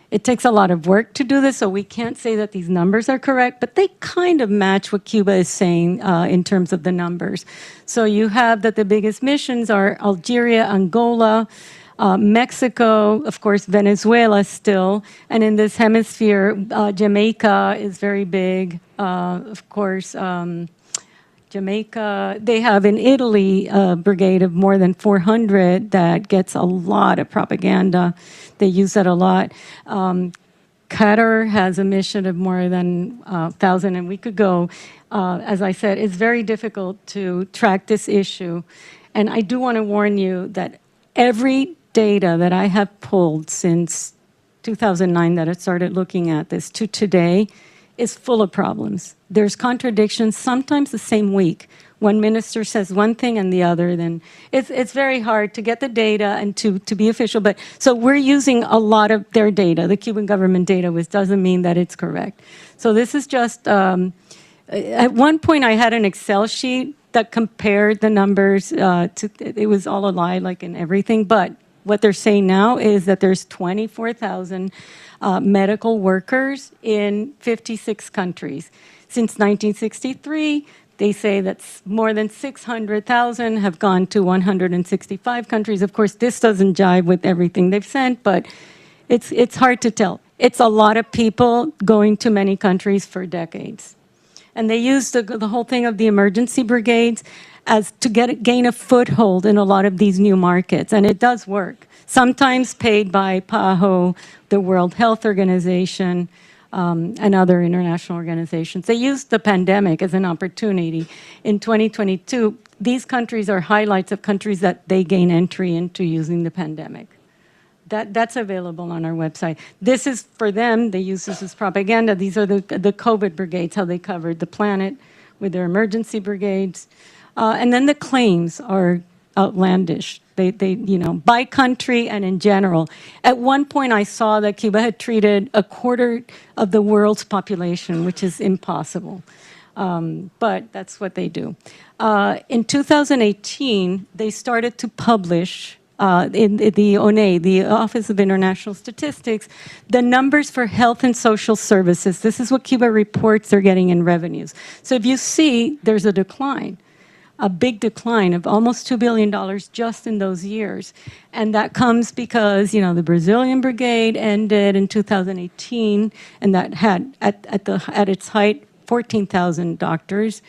it takes a lot of work to do this, so we can't say that these numbers are correct, but they kind of match what Cuba is saying in terms of the numbers. So you have that the biggest missions are Algeria, Angola, Mexico, of course, Venezuela still, and in this hemisphere, Jamaica is very big, of course, Jamaica. They have in Italy a brigade of more than 400 that gets a lot of propaganda. They use that a lot. Qatar has a mission of more than 1,000, and we could go. As I said, it's very difficult to track this issue. And I do want to warn you that every data that I have pulled since 2009 that I started looking at this to today is full of problems. There's contradictions, sometimes the same week. One minister says one thing and the other, then it's very hard to get the data and to be official. But so we're using a lot of their data, the Cuban government data, which doesn't mean that it's correct. So this is just, at one point I had an Excel sheet that compared the numbers it was all a lie, like in everything, but what they're saying now is that there's 24,000 medical workers in 56 countries. Since 1963, they say that more than 600,000 have gone to 165 countries. Of course, this doesn't jive with everything they've sent, but it's hard to tell. It's a lot of people going to many countries for decades. And they use the whole thing of the emergency brigades as to gain a foothold in a lot of these new markets. And it does work. Sometimes paid by PAHO, the World Health Organization, and other international organizations. They used the pandemic as an opportunity. In 2022, these countries are highlights of countries that they gain entry into using the pandemic. That's available on our website. This is for them, they use this as propaganda. These are the COVID brigades, how they covered the planet with their emergency brigades. And then the claims are outlandish. They, by country and in general. At one point, I saw that Cuba had treated a quarter of the world's population, which is impossible. But that's what they do. In 2018, they started to publish in the ONE, the Office of International Statistics, the numbers for health and social services. This is what Cuba reports they're getting in revenues. So if you see, there's a decline. A big decline of almost $2 billion just in those years. And that comes because, the Brazilian brigade ended in 2018, and that had, at its height, 14,000 doctors.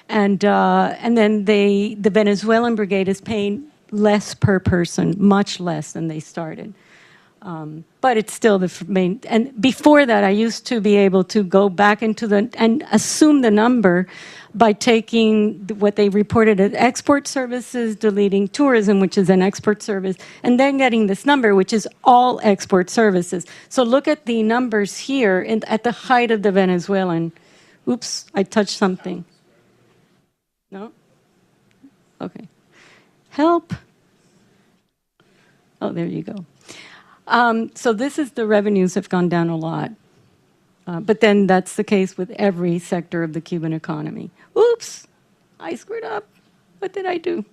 And then the Venezuelan brigade is paying less per person, much less than they started. But it's still the main, and before that, I used to be able to go back into and assume the number by taking what they reported as export services, deleting tourism, which is an export service, and then getting this number, which is all export services. So look at the numbers here at the height of the Venezuelan. Oops, I touched something. No? Okay. Help. Oh, there you go. So this is the revenues have gone down a lot. But then that's the case with every sector of the Cuban economy. Oops, I screwed up. What did I do? Let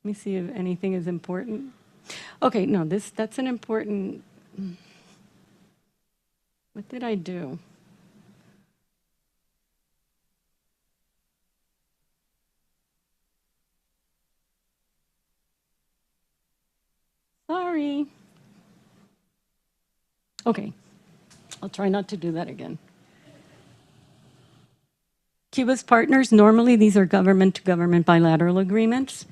me see if anything is important. Okay, no, that's an important. What did I do? Sorry. Okay. I'll try not to do that again. Cuba's partners, normally these are government-to-government bilateral agreements.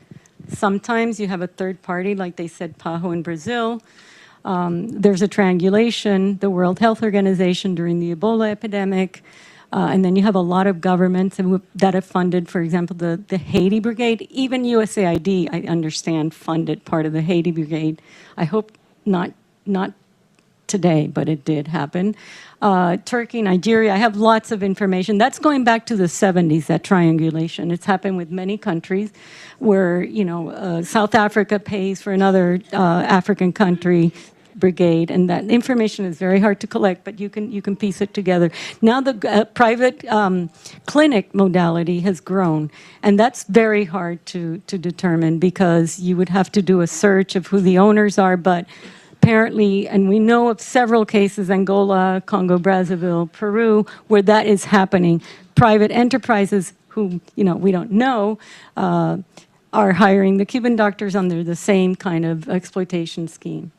Sometimes you have a third party, like they said, PAHO in Brazil. There's a triangulation, the World Health Organization during the Ebola epidemic. And then you have a lot of governments that have funded, for example, the Haiti Brigade. Even USAID, I understand, funded part of the Haiti Brigade. I hope not today, but it did happen. Turkey, Nigeria, I have lots of information. That's going back to the 70s, that triangulation. It's happened with many countries where, South Africa pays for another African country brigade, and that information is very hard to collect, but you can piece it together. Now the private clinic modality has grown, and that's very hard to determine because you would have to do a search of who the owners are, but apparently, and we know of several cases, Angola, Congo, Brazzaville, Peru, where that is happening. Private enterprises who, we don't know, are hiring the Cuban doctors under the same kind of exploitation scheme.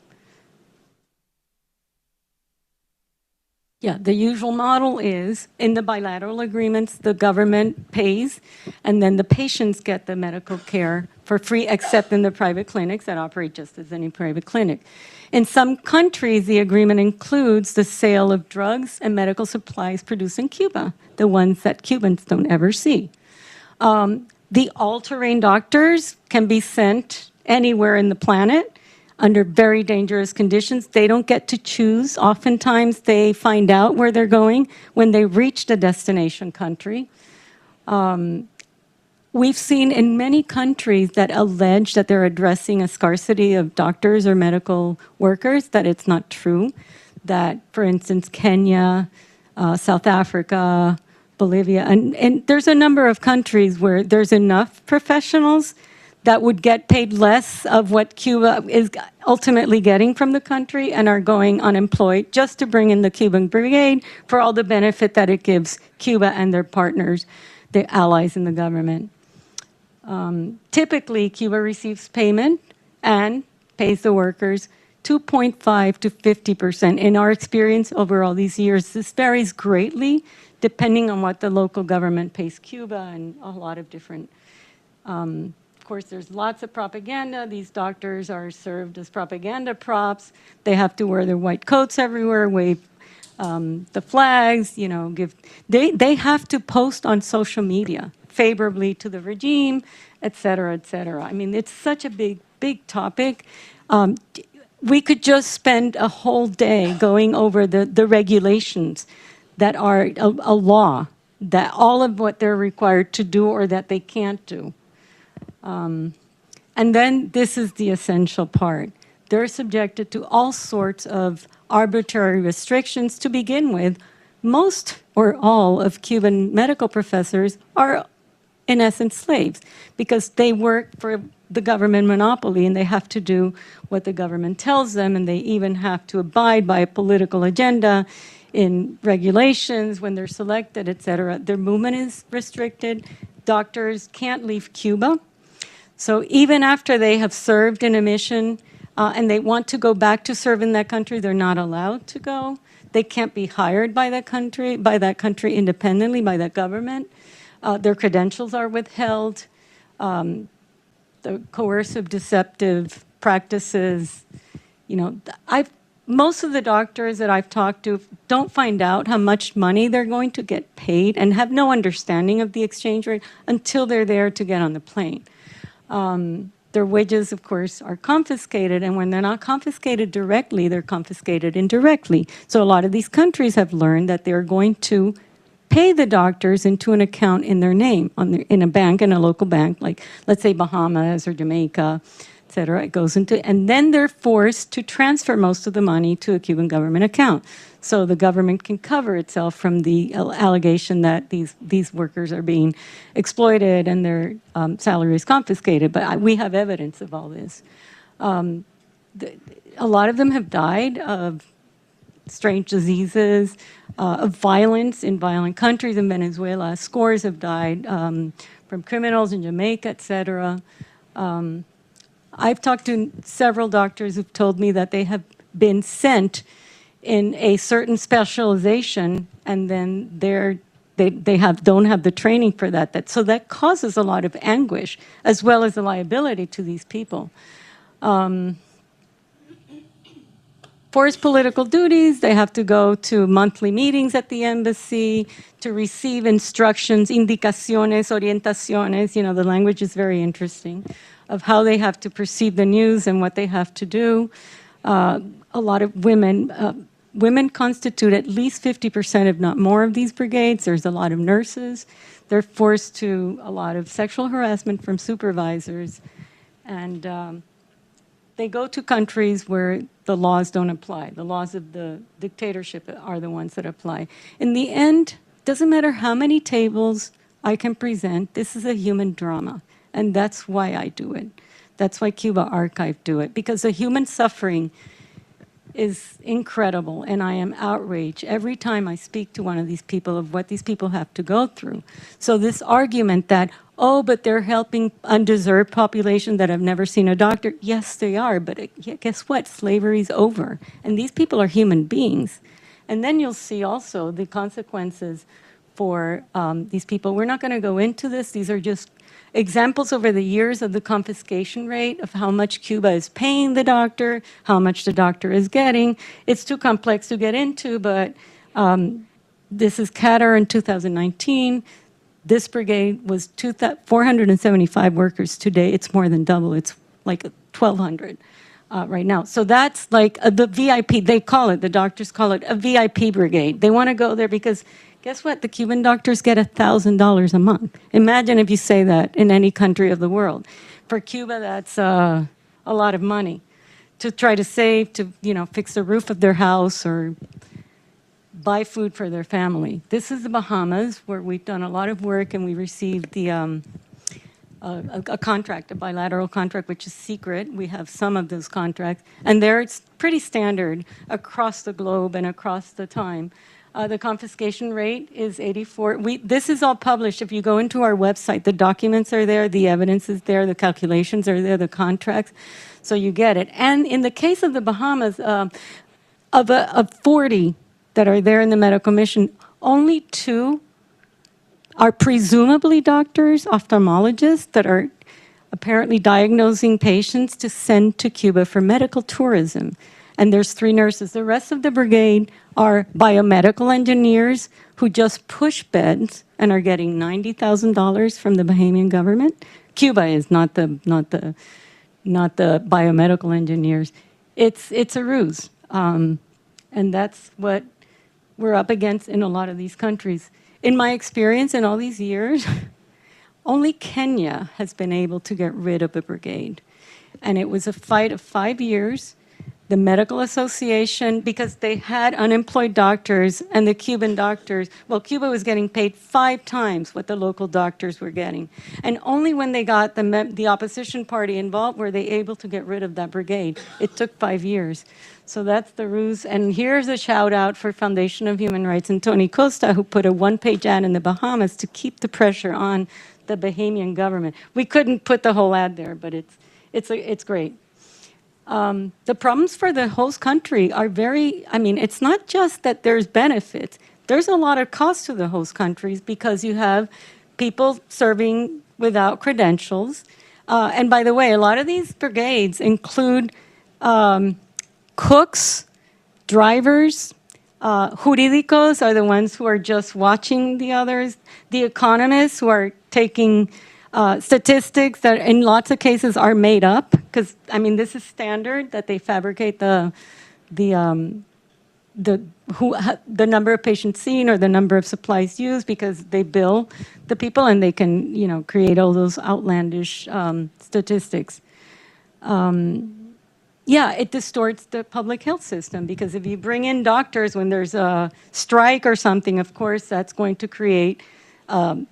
Yeah, the usual model is, in the bilateral agreements, the government pays, and then the patients get the medical care for free, except in the private clinics that operate just as any private clinic. In some countries, the agreement includes the sale of drugs and medical supplies produced in Cuba, the ones that Cubans don't ever see. The all-terrain doctors can be sent anywhere in the planet under very dangerous conditions. They don't get to choose. Oftentimes, they find out where they're going when they reach the destination country. We've seen in many countries that allege that they're addressing a scarcity of doctors or medical workers, that it's not true. That, for instance, Kenya, South Africa, Bolivia, and there's a number of countries where there's enough professionals that would get paid less of what Cuba is ultimately getting from the country and are going unemployed just to bring in the Cuban brigade for all the benefit that it gives Cuba and their partners, the allies in the government. Typically, Cuba receives payment and pays the workers 2.5 to 50%. In our experience over all these years, this varies greatly depending on what the local government pays Cuba and a lot of different. Of course, there's lots of propaganda. These doctors are served as propaganda props. They have to wear their white coats everywhere, wave the flags, you know, they have to post on social media favorably to the regime, et cetera, et cetera. I mean, it's such a big topic. We could just spend a whole day going over the regulations that are a law, that all of what they're required to do or that they can't do. And then this is the essential part. They're subjected to all sorts of arbitrary restrictions. To begin with, most or all of Cuban medical professors are, in essence, slaves because they work for the government monopoly and they have to do what the government tells them, and they even have to abide by a political agenda in regulations when they're selected, et cetera. Their movement is restricted. Doctors can't leave Cuba. So even after they have served in a mission and they want to go back to serve in that country, they're not allowed to go. They can't be hired by that country independently, by that government. Their credentials are withheld. The coercive, deceptive practices, you know, most of the doctors that I've talked to don't find out how much money they're going to get paid and have no understanding of the exchange rate until they're there to get on the plane. Their wages, of course, are confiscated, and when they're not confiscated directly, they're confiscated indirectly. So a lot of these countries have learned that they're going to pay the doctors into an account in their name, in a bank, in a local bank, like let's say Bahamas or Jamaica, et cetera. It goes into, and then they're forced to transfer most of the money to a Cuban government account. So the government can cover itself from the allegation that these workers are being exploited and their salary is confiscated. But we have evidence of all this. A lot of them have died of strange diseases, of violence in violent countries. In Venezuela, scores have died from criminals in Jamaica, et cetera. I've talked to several doctors who've told me that they have been sent in a certain specialization, and then they don't have the training for that. So that causes a lot of anguish, as well as a liability to these people. Forced political duties, they have to go to monthly meetings at the embassy to receive instructions, indicaciones, orientaciones, you know, the language is very interesting, of how they have to perceive the news and what they have to do. A lot of women constitute at least 50%, if not more, of these brigades. There's a lot of nurses. They're forced to a lot of sexual harassment from supervisors. And they go to countries where the laws don't apply. The laws of the dictatorship are the ones that apply. In the end, it doesn't matter how many tables I can present, this is a human drama. And that's why I do it. That's why Cuba Archive do it, because the human suffering is incredible, and I am outraged every time I speak to one of these people of what these people have to go through. So this argument that, oh, but they're helping undeserved population that have never seen a doctor, yes, they are, but guess what? Slavery's over, and these people are human beings. And then you'll see also the consequences for these people. We're not going to go into this. These are just examples over the years of the confiscation rate, of how much Cuba is paying the doctor, how much the doctor is getting. It's too complex to get into, but this is Qatar in 2019. This brigade was 475 workers. Today, it's more than double. It's like 1,200 right now. So that's like the VIP, they call it, the doctors call it a VIP brigade. They want to go there because guess what? The Cuban doctors get $1,000 a month. Imagine if you say that in any country of the world. For Cuba, that's a lot of money to try to save, to fix the roof of their house or buy food for their family. This is the Bahamas, where we've done a lot of work, and we received the a contract, a bilateral contract, which is secret. We have some of those contracts, and it's pretty standard across the globe and across the time. The confiscation rate is 84. This is all published. If you go into our website, the documents are there, the evidence is there, the calculations are there, the contracts, so you get it. And in the case of the Bahamas, of 40 that are there in the medical mission, only 2 are presumably doctors, ophthalmologists, that are apparently diagnosing patients to send to Cuba for medical tourism. And there's 3 nurses. The rest of the brigade are biomedical engineers who just push beds and are getting $90,000 from the Bahamian government. Cuba is not the biomedical engineers. It's a ruse. And that's what we're up against in a lot of these countries. In my experience in all these years, only Kenya has been able to get rid of a brigade. And it was a fight of 5 years. The Medical Association, because they had unemployed doctors, and the Cuban doctors, well, Cuba was getting paid 5 times what the local doctors were getting. And only when they got the opposition party involved were they able to get rid of that brigade. It took 5 years. So that's the ruse. And here's a shout out for Foundation of Human Rights and Tony Costa, who put a 1-page ad in the Bahamas to keep the pressure on the Bahamian government. We couldn't put the whole ad there, but it's great. The problems for the host country are it's not just that there's benefits. There's a lot of cost to the host countries because you have people serving without credentials. And by the way, a lot of these brigades include cooks, drivers, jurídicos are the ones who are just watching the others, the economists who are taking statistics that in lots of cases are made up, because this is standard that they fabricate the number of patients seen or the number of supplies used because they bill the people and they can create all those outlandish statistics. It distorts the public health system because if you bring in doctors when there's a strike or something, of course that's going to create it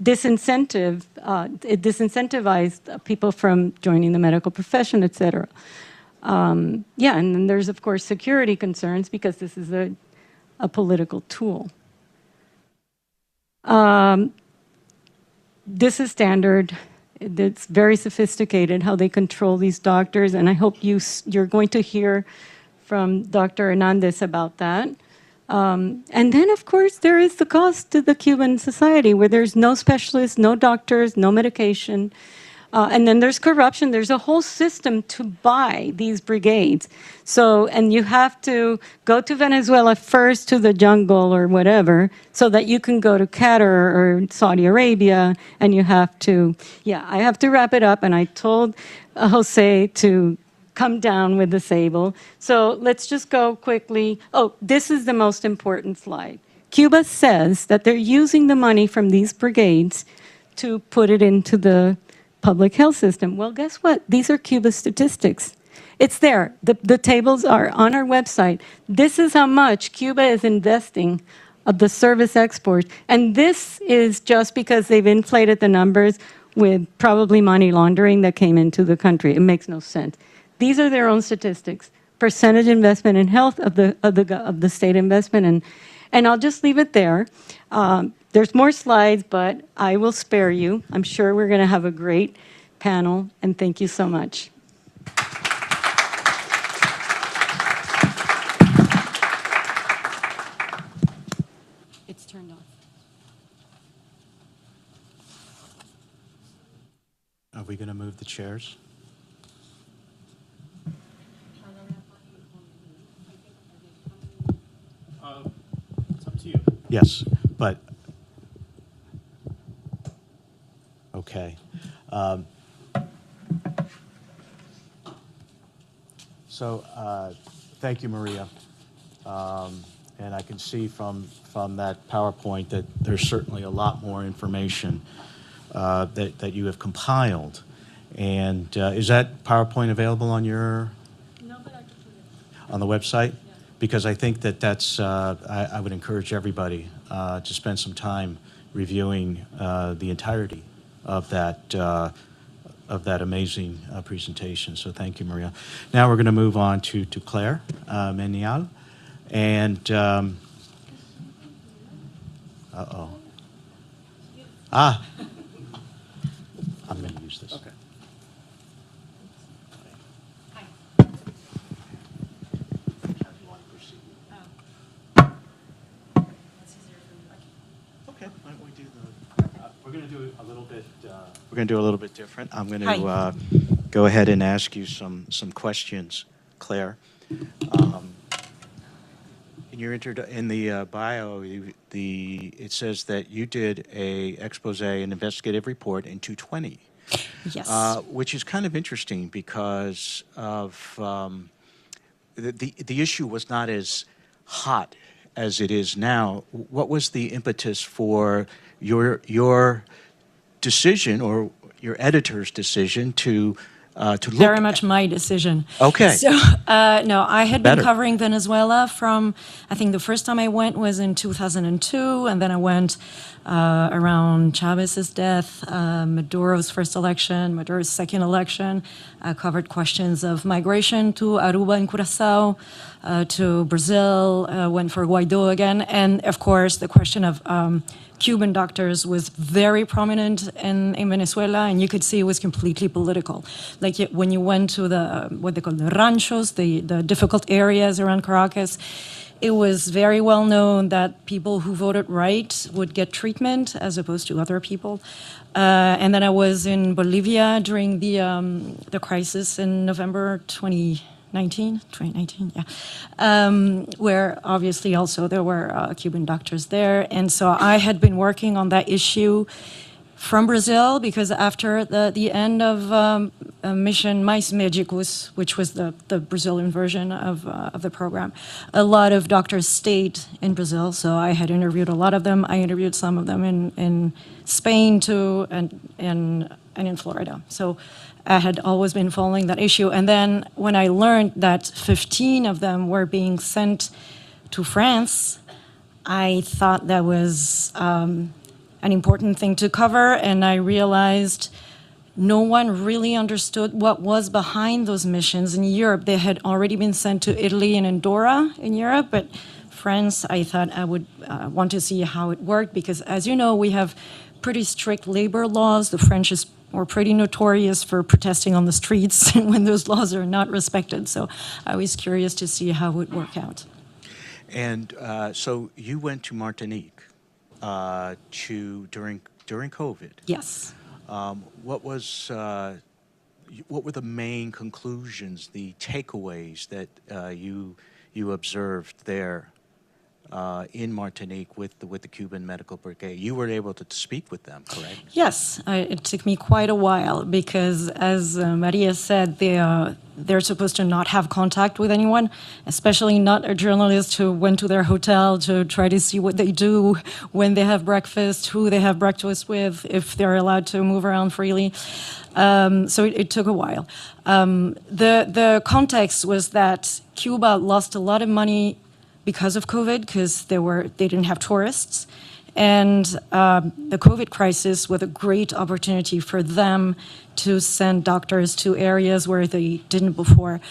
disincentivized people from joining the medical profession, et cetera. And then there's, of course, security concerns because this is a political tool. This is standard. It's very sophisticated how they control these doctors, and I hope you're going to hear from Dr. Hernandez about that. And then, of course, there is the cost to the Cuban society where there's no specialists, no doctors, no medication. And then there's corruption. There's a whole system to buy these brigades. And you have to go to Venezuela first, to the jungle or whatever, so that you can go to Qatar or Saudi Arabia. And you have to, I have to wrap it up. And I told Jose to come down with the sable. So let's just go quickly. Oh, this is the most important slide. Cuba says that they're using the money from these brigades to put it into the public health system. Well, guess what? These are Cuba's statistics. It's there. The tables are on our website. This is how much Cuba is investing of the service exports. And this is just because they've inflated the numbers with probably money laundering that came into the country. It makes no sense. These are their own statistics. Percentage investment in health of the state investment. And I'll just leave it there. There's more slides, but I will spare you. I'm sure we're going to have a great panel, and thank you so much. It's turned off. Are we going to move the chairs? It's up to you. Yes, but okay. Thank you, Maria. And I can see from that PowerPoint that there's certainly a lot more information that you have compiled. And is that PowerPoint available on your on the website? Yeah. Because I think that's I would encourage everybody to spend some time reviewing the entirety of that that amazing presentation. So thank you, Maria. Now we're going to move on to Claire Menial. And, uh-oh. I'm going to use this. Okay. Okay, why don't we do we're going to do a little bit. We're going to do a little bit different. I'm going to go ahead and ask you some questions, Claire. In your in the bio, it says that you did an investigative report in 220. Yes. Which is kind of interesting because of the issue was not as hot as it is now. What was the impetus for your decision or your editor's decision to look very much my decision. Okay. So, no, I had Better. been covering Venezuela from, I think the first time I went was in 2002, and then I went around Chavez's death, Maduro's first election, Maduro's second election. I covered questions of migration to Aruba and Curaçao, to Brazil, went for Guaido again, and of course the question of Cuban doctors was very prominent in Venezuela, and you could see it was completely political. Like when you went to the, what they call the ranchos, the difficult areas around Caracas, it was very well known that people who voted right would get treatment as opposed to other people. And then I was in Bolivia during the crisis in November 2019, yeah, where obviously also there were Cuban doctors there. And so I had been working on that issue from Brazil, because after the end of Mission Mais Médicos, which was the Brazilian version of the program, a lot of doctors stayed in Brazil. So I had interviewed a lot of them. I interviewed some of them in Spain too, and in Florida. So I had always been following that issue. And then when I learned that 15 of them were being sent to France, I thought that was an important thing to cover, and I realized no one really understood what was behind those missions in Europe. They had already been sent to Italy and Andorra in Europe, but France, I thought I would want to see how it worked, because as you know, we have pretty strict labor laws. The French are pretty notorious for protesting on the streets when those laws are not respected. So I was curious to see how it would work out. And so you went to Martinique during COVID. Yes. What were the main conclusions, the takeaways that you observed there in Martinique with the Cuban Medical Brigade? You were able to speak with them, correct? Yes, it took me quite a while because, as Maria said, they're supposed to not have contact with anyone, especially not a journalist who went to their hotel to try to see what they do, when they have breakfast, who they have breakfast with, if they're allowed to move around freely. So it took a while. The context was that Cuba lost a lot of money because of COVID, because they didn't have tourists. And the COVID crisis was a great opportunity for them to send doctors to areas where they didn't before.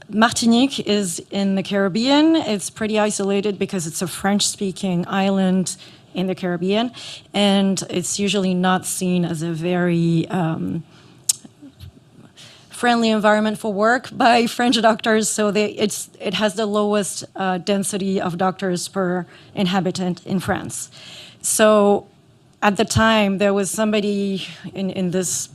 Martinique is in the Caribbean. It's pretty isolated because it's a French-speaking island in the Caribbean, and it's usually not seen as a very friendly environment for work by French doctors, so it has the lowest density of doctors per inhabitant in France. So at the time, there was somebody in this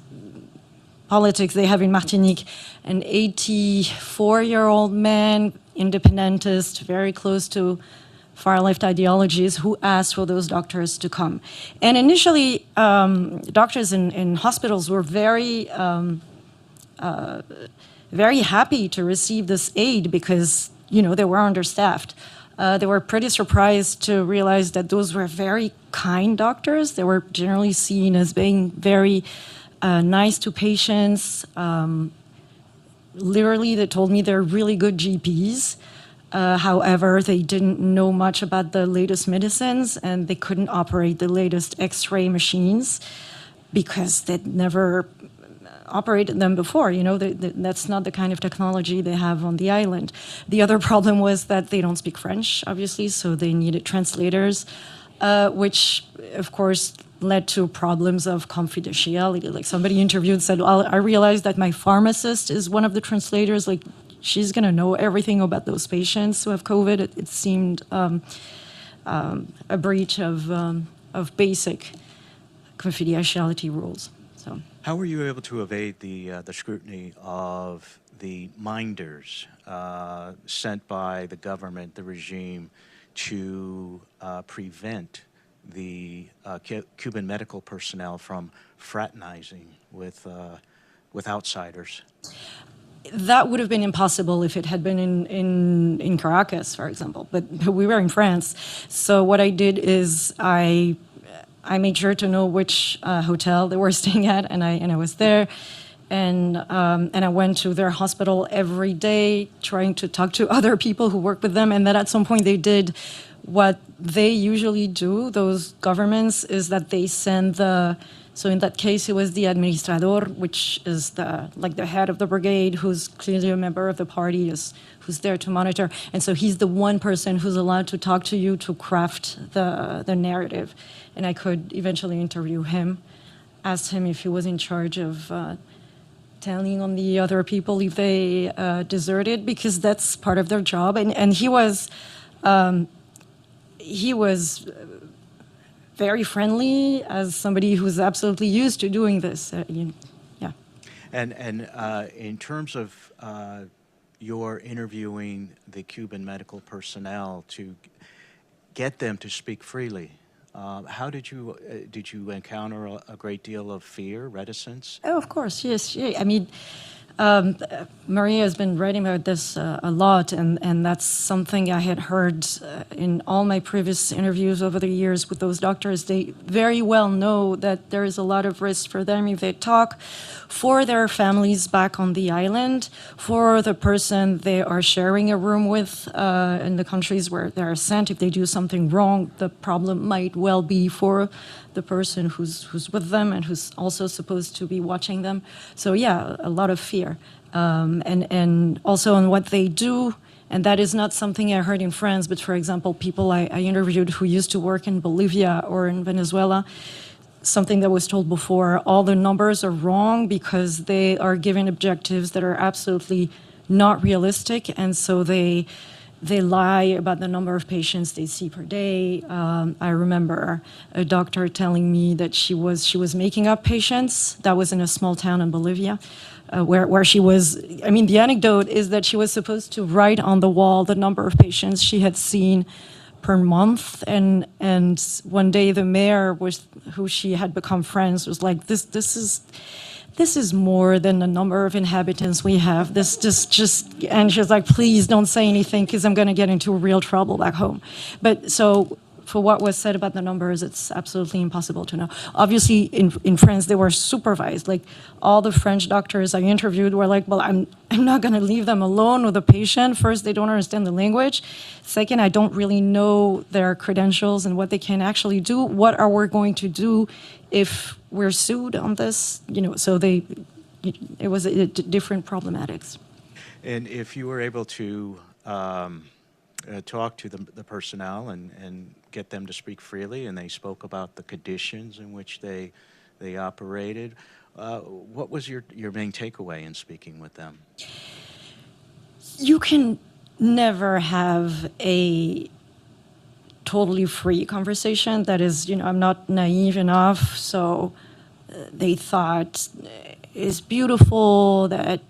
politics they have in Martinique, an 84-year-old man, independentist, very close to far-left ideologies, who asked for those doctors to come. And initially, doctors in hospitals were very happy to receive this aid because, they were understaffed. They were pretty surprised to realize that those were very kind doctors. They were generally seen as being very nice to patients. Literally, they told me they're really good GPs. However, they didn't know much about the latest medicines, and they couldn't operate the latest X-ray machines because they'd never operated them before. That's not the kind of technology they have on the island. The other problem was that they don't speak French, obviously, so they needed translators, which, of course, led to problems of confidentiality. Like somebody interviewed said, well, I realized that my pharmacist is one of the translators. Like, she's going to know everything about those patients who have COVID. It seemed a breach of basic confidentiality rules. So, How were you able to evade the scrutiny of the minders sent by the government, the regime, to prevent the Cuban medical personnel from fraternizing with outsiders? that would have been impossible if it had been in Caracas, for example. But we were in France. So what I did is I made sure to know which hotel they were staying at, and I was there. And I went to their hospital every day, trying to talk to other people who work with them. And then at some point they did what they usually do, those governments, is that they send so in that case, it was the administrador, which is the head of the brigade, who's clearly a member of the party, who's there to monitor. And so he's the one person who's allowed to talk to you to craft the narrative. And I could eventually interview him, ask him if he was in charge of telling on the other people if they deserted, because that's part of their job. And he was very friendly as somebody who's absolutely used to doing this. Yeah. And in terms of your interviewing the Cuban medical personnel to get them to speak freely, how did you encounter a great deal of fear, reticence? Oh, of course, yes. Yeah. I mean, Maria has been writing about this a lot, and that's something I had heard in all my previous interviews over the years with those doctors. They very well know that there is a lot of risk for them if they talk, for their families back on the island, for the person they are sharing a room with in the countries where they are sent. If they do something wrong, the problem might well be for the person who's with them and who's also supposed to be watching them. So yeah, a lot of fear. And also on what they do, and that is not something I heard in France, but for example, people I interviewed who used to work in Bolivia or in Venezuela, something that was told before, all the numbers are wrong because they are given objectives that are absolutely not realistic, and so they lie about the number of patients they see per day. I remember a doctor telling me that she was making up patients. That was in a small town in Bolivia, where she was. I mean, the anecdote is that she was supposed to write on the wall the number of patients she had seen per month, and one day the mayor, who she had become friends, was like, this is more than the number of inhabitants we have. This just, and she was like, please don't say anything because I'm going to get into real trouble back home. But so for what was said about the numbers, it's absolutely impossible to know. Obviously, in France, they were supervised. Like all the French doctors I interviewed were like, well, I'm not going to leave them alone with a patient. First, they don't understand the language. Second, I don't really know their credentials and what they can actually do. What are we going to do if we're sued on this? So it was a different problematics. And if you were able to talk to the personnel and get them to speak freely, and they spoke about the conditions in which they operated, what was your main takeaway in speaking with them? You can never have a totally free conversation. That is, I'm not naive enough, so they thought it's beautiful, that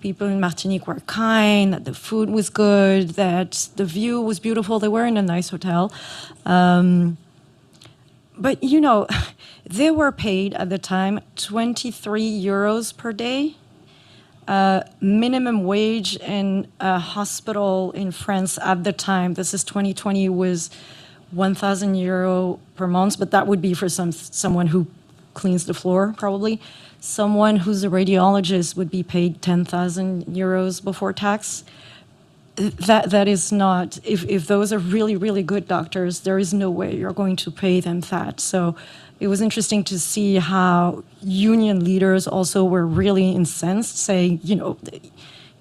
people in Martinique were kind, that the food was good, that the view was beautiful. They were in a nice hotel. But, they were paid at the time 23 euros per day. Minimum wage in a hospital in France at the time, this is 2020, was 1,000 euro per month, but that would be for someone who cleans the floor, probably. Someone who's a radiologist would be paid 10,000 euros before tax. That is not, if those are really, really good doctors, there is no way you're going to pay them that. So it was interesting to see how union leaders also were really incensed, saying,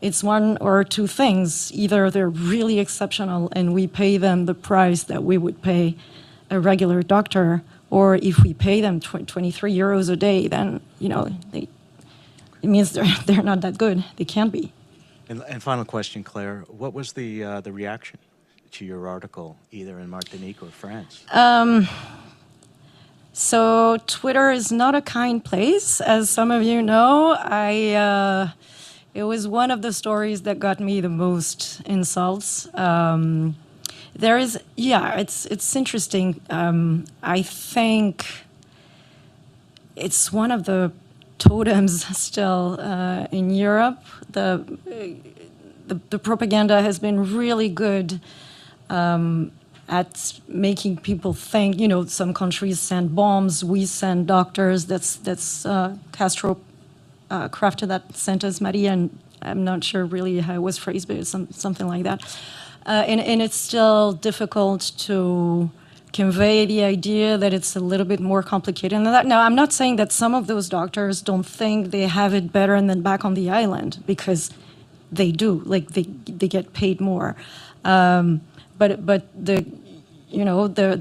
it's one or two things. Either they're really exceptional and we pay them the price that we would pay a regular doctor, or if we pay them 23 euros a day, then, it means they're not that good. They can't be. And final question, Claire. What was the reaction to your article, either in Martinique or France? So Twitter is not a kind place, as some of you know. It was one of the stories that got me the most insults. It's interesting. I think it's one of the totems still in Europe. The propaganda has been really good at making people think. Some countries send bombs, we send doctors. That's Castro crafted that sentence, Maria, and I'm not sure really how it was phrased, but it's something like that. And it's still difficult to convey the idea that it's a little bit more complicated than that. Now, I'm not saying that some of those doctors don't think they have it better than back on the island, because they do. Like they get paid more. But there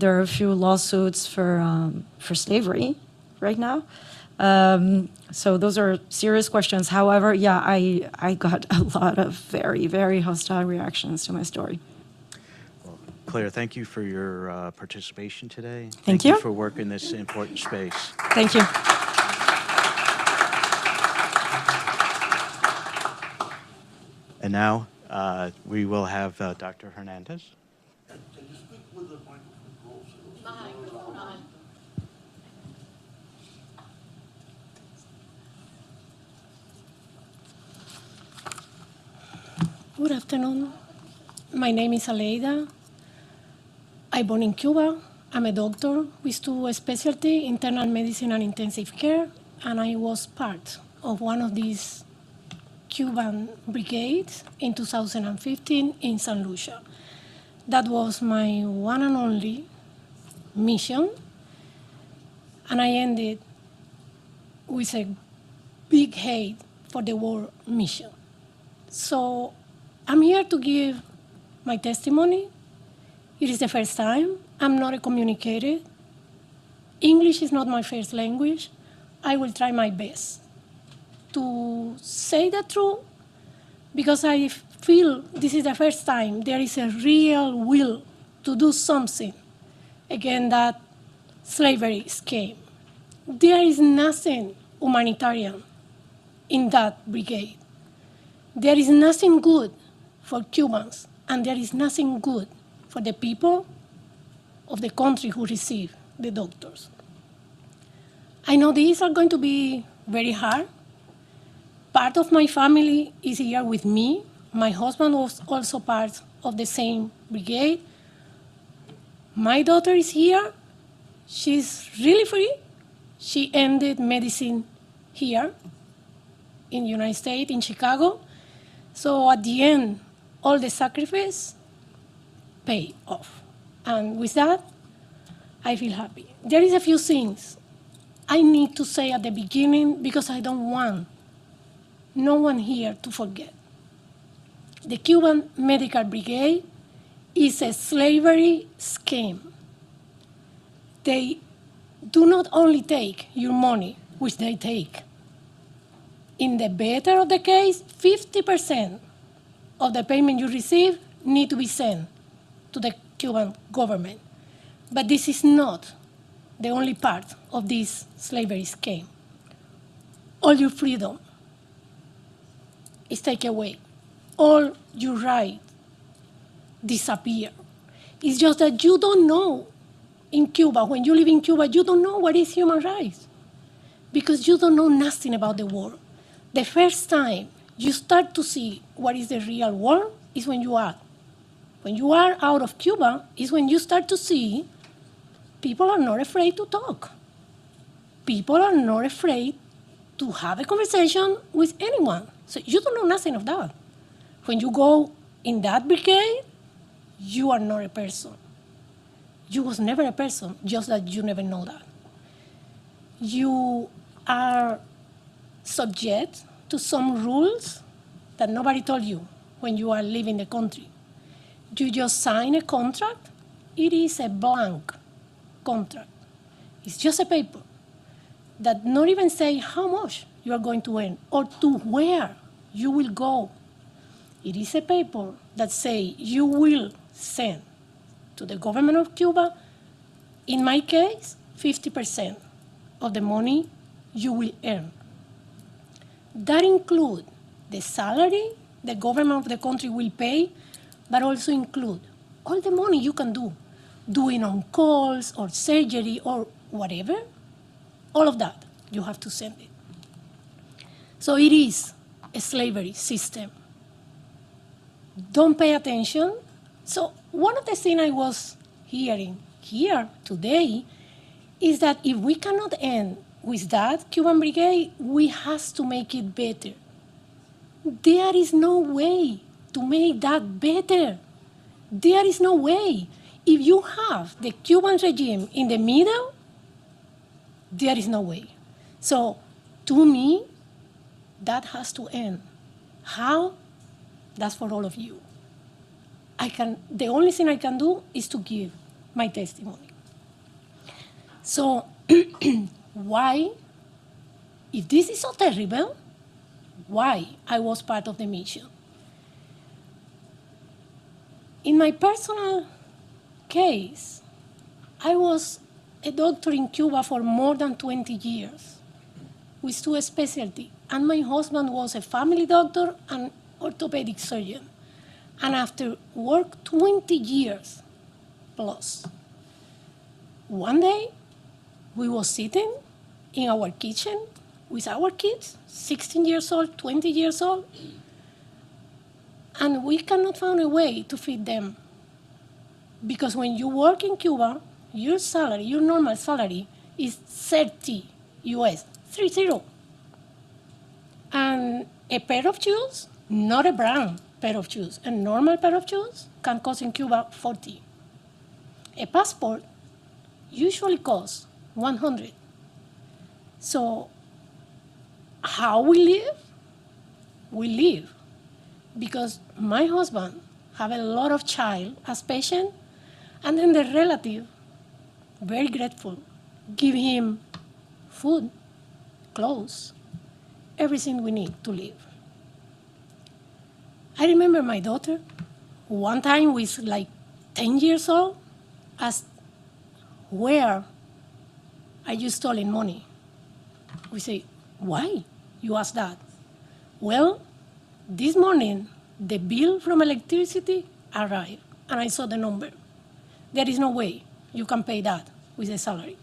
are a few lawsuits for slavery right now. So those are serious questions. However, I got a lot of very, very hostile reactions to my story. Well, Claire, thank you for your participation today. Thank you. For work in this important space. Thank you. And now we will have Dr. Hernandez. Good afternoon. My name is Aleida. I born in Cuba. I'm a doctor with two specialty, internal medicine and intensive care, and I was part of one of these Cuban brigades in 2015 in San Lucia. That was my one and only mission, and I ended with a big hate for the war mission. So I'm here to give my testimony. It is the first time. I'm not a communicator. English is not my first language. I will try my best to say the truth, because I feel this is the first time there is a real will to do something against that slavery scheme. There is nothing humanitarian in that brigade. There is nothing good for Cubans, and there is nothing good for the people of the country who receive the doctors. I know these are going to be very hard. Part of my family is here with me. My husband was also part of the same brigade. My daughter is here. She's really free. She ended medicine here in the United States, in Chicago. So at the end, all the sacrifice pay off. And with that, I feel happy. There is a few things I need to say at the beginning, because I don't want no one here to forget. The Cuban Medical Brigade is a slavery scheme. They do not only take your money, which they take. In the better of the case, 50% of the payment you receive need to be sent to the Cuban government. But this is not the only part of this slavery scheme. All your freedom is taken away. All your rights disappear. It's just that you don't know in Cuba, when you live in Cuba, you don't know what is human rights, because you don't know nothing about the war. The first time you start to see what is the real war is when you are. When you are out of Cuba is when you start to see people are not afraid to talk. People are not afraid to have a conversation with anyone. So you don't know nothing of that. When you go in that brigade, you are not a person. You was never a person, just that you never know that. you are subject to some rules that nobody told you when you are leaving the country. You just sign a contract. It is a blank contract. It's just a paper that not even say how much you are going to earn or to where you will go. It is a paper that say you will send to the government of Cuba, in my case, 50% of the money you will earn. That includes the salary the government of the country will pay, but also include all the money you can do, doing on calls or surgery or whatever, all of that, you have to send it. So it is a slavery system. Don't pay attention. So one of the things I was hearing here today is that if we cannot end with that Cuban brigade, we have to make it better. There is no way to make that better. There is no way. If you have the Cuban regime in the middle, there is no way. So to me, that has to end. How? That's for all of you. The only thing I can do is to give my testimony. So why, if this is so terrible, why I was part of the mission? In my personal case, I was a doctor in Cuba for more than 20 years with 2 specialties. And my husband was a family doctor and orthopedic surgeon. And after work 20 years plus, one day we were sitting in our kitchen with our kids, 16 years old, 20 years old, and we cannot find a way to feed them. Because when you work in Cuba, your salary, your normal salary, is 30 US, 30. And a pair of shoes, not a brand pair of shoes, a normal pair of shoes can cost in Cuba 40. A passport usually costs 100. So how we live? We live because my husband have a lot of child as patient, and then the relative, very grateful, give him food, clothes, everything we need to live. I remember my daughter, one time with like 10 years old, asked where are you stealing money? We say, why you ask that? Well, this morning, the bill from electricity arrived, and I saw the number. There is no way you can pay that with a salary.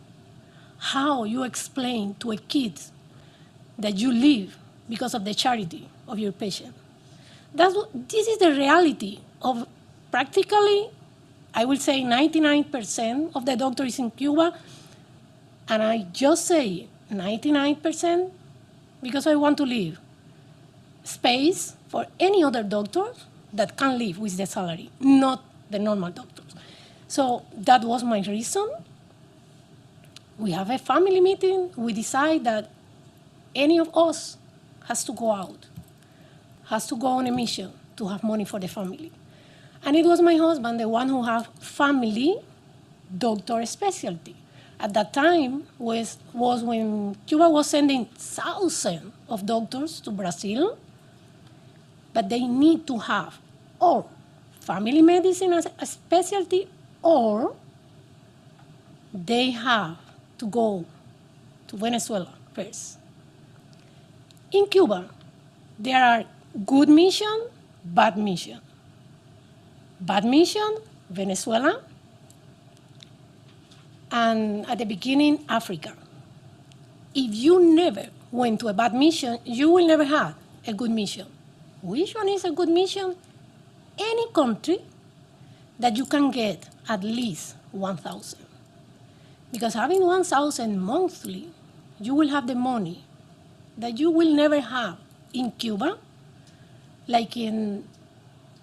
How you explain to a kid that you live because of the charity of your patient? This is the reality of practically, I will say 99% of the doctors in Cuba, and I just say 99% because I want to leave space for any other doctor that can live with the salary, not the normal doctors. So that was my reason. We have a family meeting. We decide that any of us has to go out, has to go on a mission to have money for the family. And it was my husband, the one who had family doctor specialty. At that time was when Cuba was sending thousands of doctors to Brazil, but they need to have or family medicine as a specialty, or they have to go to Venezuela first. In Cuba, there are good mission, bad mission. Bad mission, Venezuela, and at the beginning, Africa. If you never went to a bad mission, you will never have a good mission. Which one is a good mission? Any country that you can get at least 1,000. Because having 1,000 monthly, you will have the money that you will never have in Cuba, like in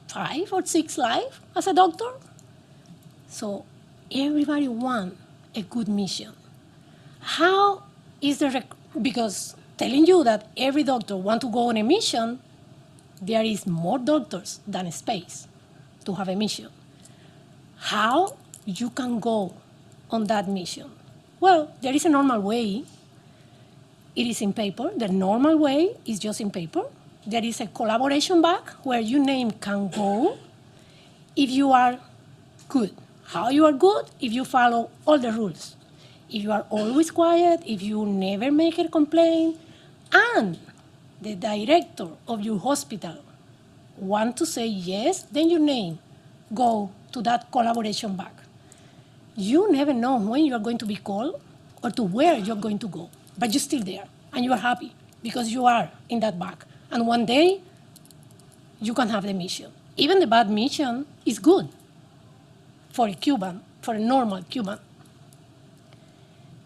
5 or 6 lives as a doctor. So everybody wants a good mission. How is because telling you that every doctor want to go on a mission, there is more doctors than space to have a mission. How you can go on that mission? Well, there is a normal way. It is in paper. The normal way is just in paper. There is a collaboration bag where your name can go if you are good. How you are good? If you follow all the rules. If you are always quiet, if you never make a complaint, and the director of your hospital want to say yes, then your name go to that collaboration bag. You never know when you are going to be called or to where you're going to go, but you're still there, and you are happy because you are in that bag. And one day, you can have the mission. Even the bad mission is good for a Cuban, for a normal Cuban.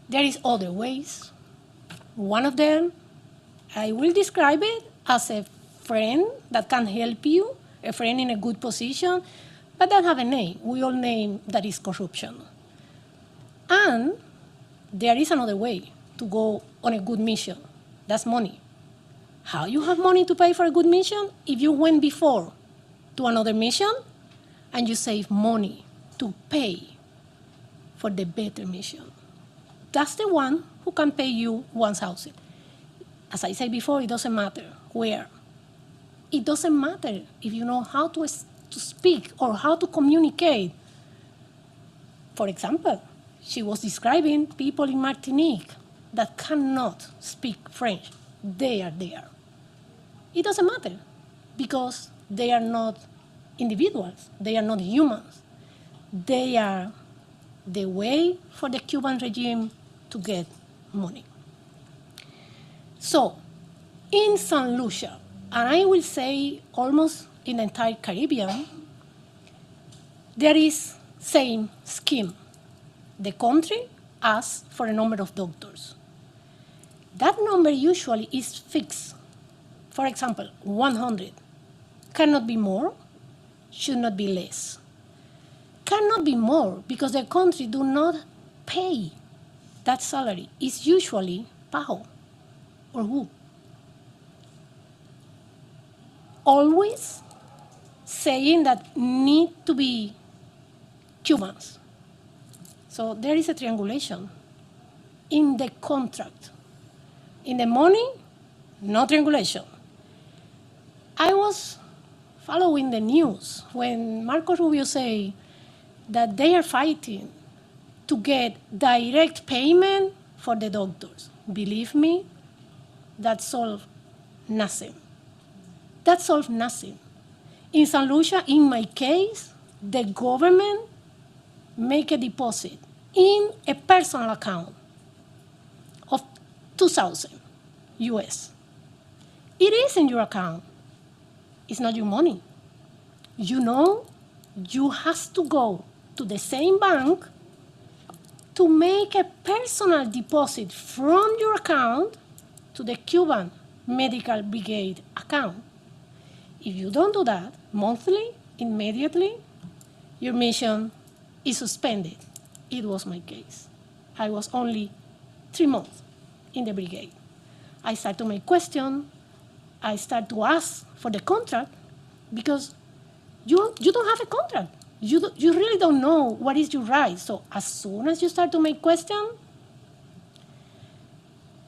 There is other ways. One of them, I will describe it as a friend that can help you, a friend in a good position, but that have a name. We all name that is corruption. And there is another way to go on a good mission. That's money. How you have money to pay for a good mission? If you went before to another mission and you save money to pay for the better mission. That's the one who can pay you 1,000. As I said before, it doesn't matter where. It doesn't matter if you know how to speak or how to communicate. For example, she was describing people in Martinique that cannot speak French. They are there. It doesn't matter because they are not individuals. They are not humans. They are the way for the Cuban regime to get money. So, in St. Lucia, and I will say almost in the entire Caribbean, there is same scheme. The country asks for a number of doctors. That number usually is fixed. For example, 100. Cannot be more, should not be less. Cannot be more because the country do not pay that salary. It's usually PAHO or who. Always saying that need to be Cubans. So there is a triangulation in the contract. In the money, no triangulation. I was following the news when Marco Rubio say that they are fighting to get direct payment for the doctors. Believe me, that solves nothing. That solves nothing. In St. Lucia, in my case, the government make a deposit in a personal account of 2,000 US. It is in your account. It's not your money. You know, you have to go to the same bank to make a personal deposit from your account to the Cuban Medical Brigade account. If you don't do that monthly, immediately, your mission is suspended. It was my case. I was only 3 months in the brigade. I start to make questions. I start to ask for the contract because you don't have a contract. You really don't know what is your right. So as soon as you start to make questions,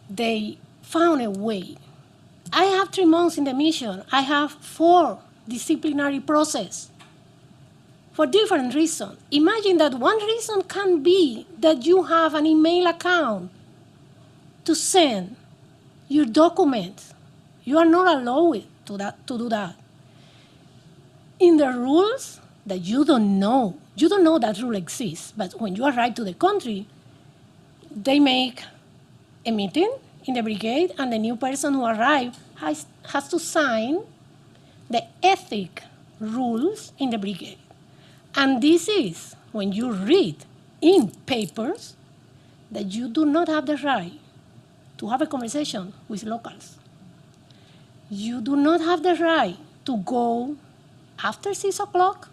they found a way. I have 3 months in the mission. I have 4 disciplinary process for different reasons. Imagine that one reason can be that you have an email account to send your documents. You are not allowed to do that. In the rules that you don't know that rule exists, but when you arrive to the country, they make a meeting in the brigade, and the new person who arrives has to sign the ethic rules in the brigade. And this is when you read in papers that you do not have the right to have a conversation with locals. You do not have the right to go after 6 o'clock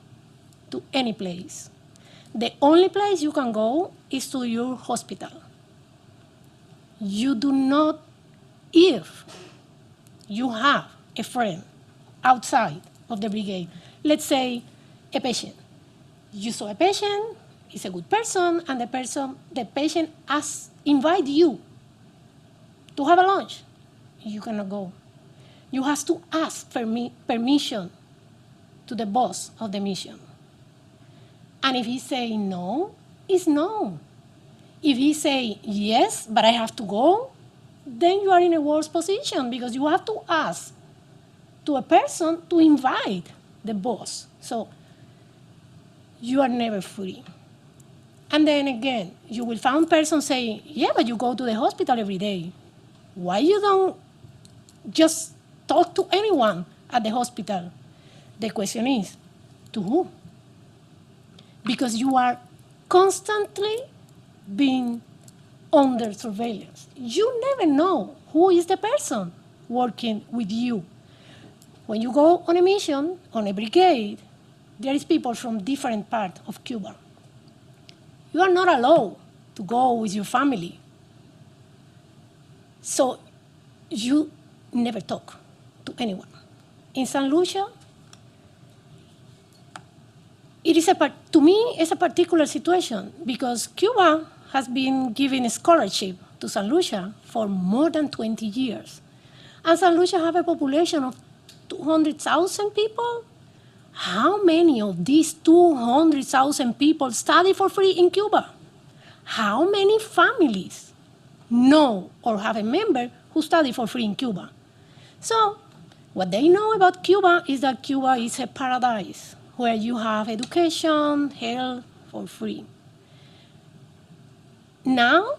to any place. The only place you can go is to your hospital. You do not, if you have a friend outside of the brigade, let's say a patient. You saw a patient, he's a good person, and the patient invite you to have a lunch. You cannot go. You have to ask permission to the boss of the mission. And if he say no, it's no. If he say yes, but I have to go, then you are in a worse position because you have to ask to a person to invite the boss. So you are never free. And then again, you will find person saying, yeah, but you go to the hospital every day. Why you don't just talk to anyone at the hospital? The question is, to who? Because you are constantly being under surveillance. You never know who is the person working with you. When you go on a mission, on a brigade, there is people from different parts of Cuba. You are not allowed to go with your family. So you never talk to anyone. In San Lucia, to me, it's a particular situation because Cuba has been giving a scholarship to San Lucia for more than 20 years. And San Lucia have a population of 200,000 people. How many of these 200,000 people study for free in Cuba? How many families know or have a member who study for free in Cuba? So what they know about Cuba is that Cuba is a paradise where you have education, health for free. Now,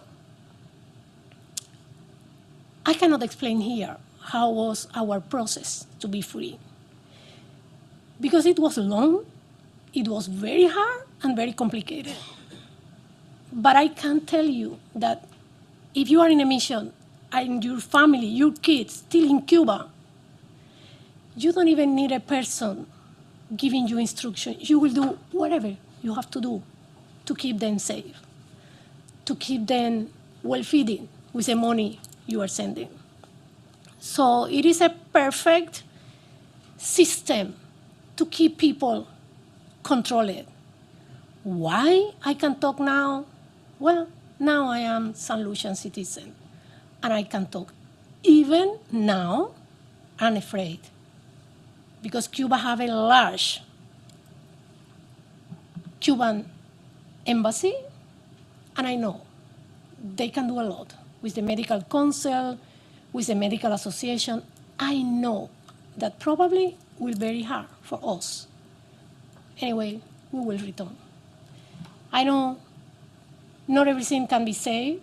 I cannot explain here how was our process to be free. Because it was long, it was very hard and very complicated. But I can tell you that if you are in a mission and your family, your kids, still in Cuba, you don't even need a person giving you instructions. You will do whatever you have to do to keep them safe, to keep them well-feeding with the money you are sending. So it is a perfect system to keep people controlled. Why I can talk now? Well, now I am San Lucian citizen, and I can talk. Even now, I'm afraid, because Cuba have a large Cuban embassy, and I know they can do a lot with the medical council, with the medical association. I know that probably will be very hard for us. Anyway, we will return. I know not everything can be said.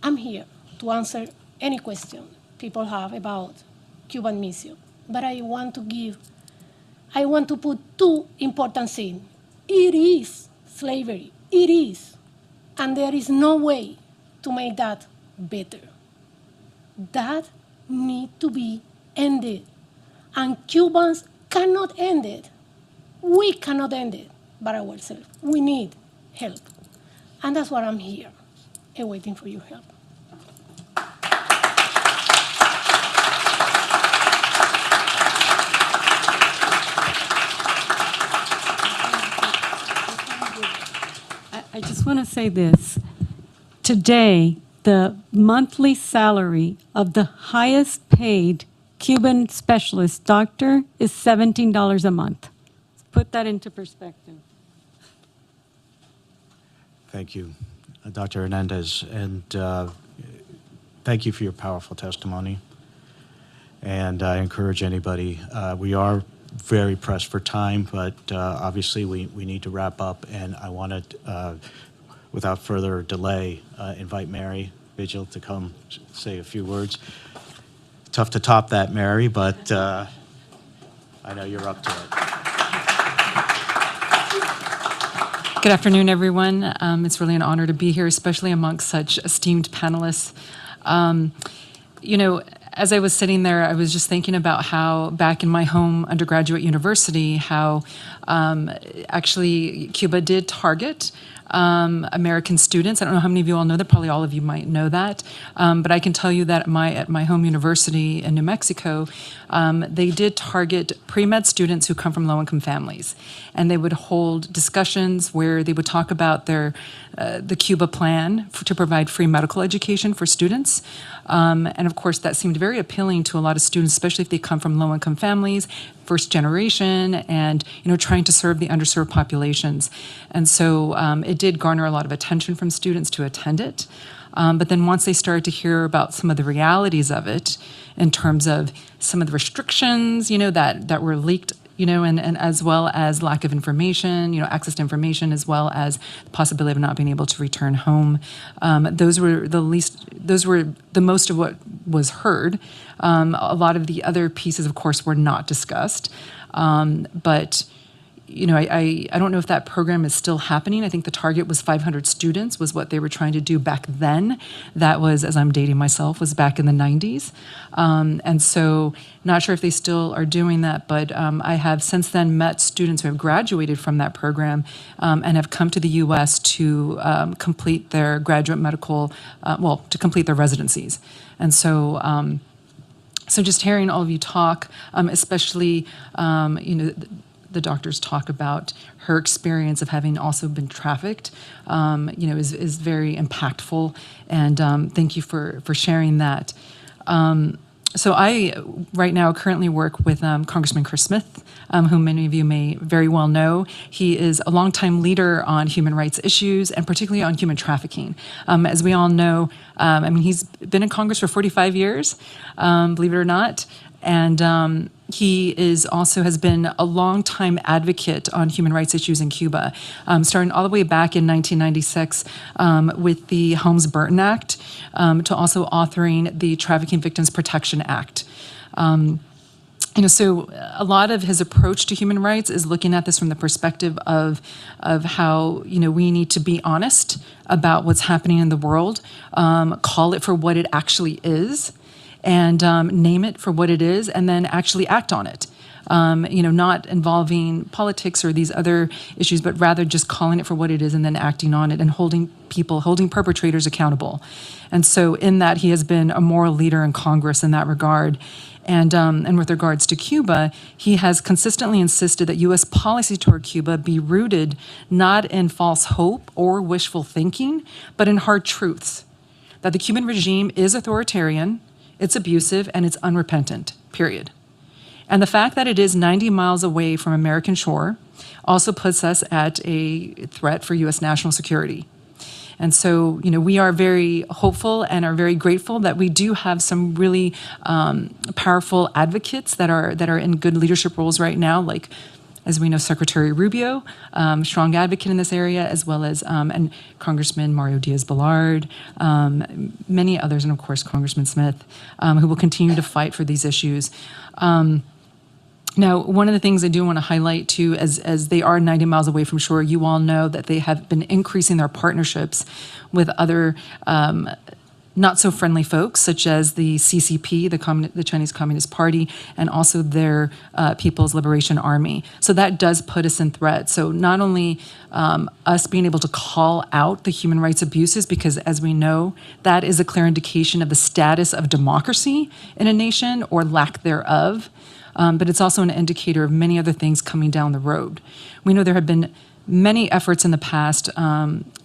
I'm here to answer any question people have about Cuban mission. But I want to put two important things. It is slavery. It is. And there is no way to make that better. That needs to be ended. And Cubans cannot end it. We cannot end it by ourselves. We need help. And that's why I'm here, waiting for your help. I just want to say this. Today, the monthly salary of the highest paid Cuban specialist doctor is $17 a month. Let's put that into perspective. Thank you, Dr. Hernandez, and thank you for your powerful testimony. And I encourage anybody, we are very pressed for time, but obviously we need to wrap up, and I want to, without further delay, invite Mary Vigil to come say a few words. Tough to top that, Mary, but I know you're up to it. Good afternoon, everyone. It's really an honor to be here, especially amongst such esteemed panelists. You know, as I was sitting there, I was just thinking about how back in my home undergraduate university, how actually Cuba did target American students. I don't know how many of you all know that. Probably all of you might know that. But I can tell you that at my home university in New Mexico, they did target pre-med students who come from low-income families. And they would hold discussions where they would talk about the Cuba plan to provide free medical education for students. And of course, that seemed very appealing to a lot of students, especially if they come from low-income families, first generation, and trying to serve the underserved populations. And so it did garner a lot of attention from students to attend it. But then once they started to hear about some of the realities of it, in terms of some of the restrictions, that were leaked, and as well as lack of information, access to information, as well as the possibility of not being able to return home. Those were the most of what was heard. A lot of the other pieces, of course, were not discussed. But I don't know if that program is still happening. I think the target was 500 students was what they were trying to do back then. That was, as I'm dating myself, was back in the 90s. And so not sure if they still are doing that, but I have since then met students who have graduated from that program and have come to the U.S. to complete their graduate medical, to complete their residencies. And so, so just hearing all of you talk, especially, the doctors talk about her experience of having also been trafficked, is very impactful. And thank you for sharing that. So I, right now, currently work with Congressman Chris Smith, whom many of you may very well know. He is a longtime leader on human rights issues, and particularly on human trafficking. As we all know, he's been in Congress for 45 years, believe it or not. And he has been a longtime advocate on human rights issues in Cuba, starting all the way back in 1996 with the Helms-Burton Act, to also authoring the Trafficking Victims Protection Act. So a lot of his approach to human rights is looking at this from the perspective of how we need to be honest about what's happening in the world, call it for what it actually is, and name it for what it is, and then actually act on it. Not involving politics or these other issues, but rather just calling it for what it is and then acting on it and holding perpetrators accountable. And so in that, he has been a moral leader in Congress in that regard. And with regards to Cuba, he has consistently insisted that U.S. policy toward Cuba be rooted not in false hope or wishful thinking, but in hard truths. That the Cuban regime is authoritarian, it's abusive, and it's unrepentant, period. And the fact that it is 90 miles away from American shore also puts us at a threat for U.S. national security. And so, we are very hopeful and are very grateful that we do have some really powerful advocates that are in good leadership roles right now, like, as we know, Secretary Rubio, strong advocate in this area, as well as and Congressman Mario Diaz-Balart, many others, and of course Congressman Smith, who will continue to fight for these issues. Now, one of the things I do want to highlight too, as they are 90 miles away from shore, you all know that they have been increasing their partnerships with other not so friendly folks, such as the CCP, the Chinese Communist Party, and also their People's Liberation Army. So that does put us in threat. So not only us being able to call out the human rights abuses, because as we know, that is a clear indication of the status of democracy in a nation or lack thereof, but it's also an indicator of many other things coming down the road. We know there have been many efforts in the past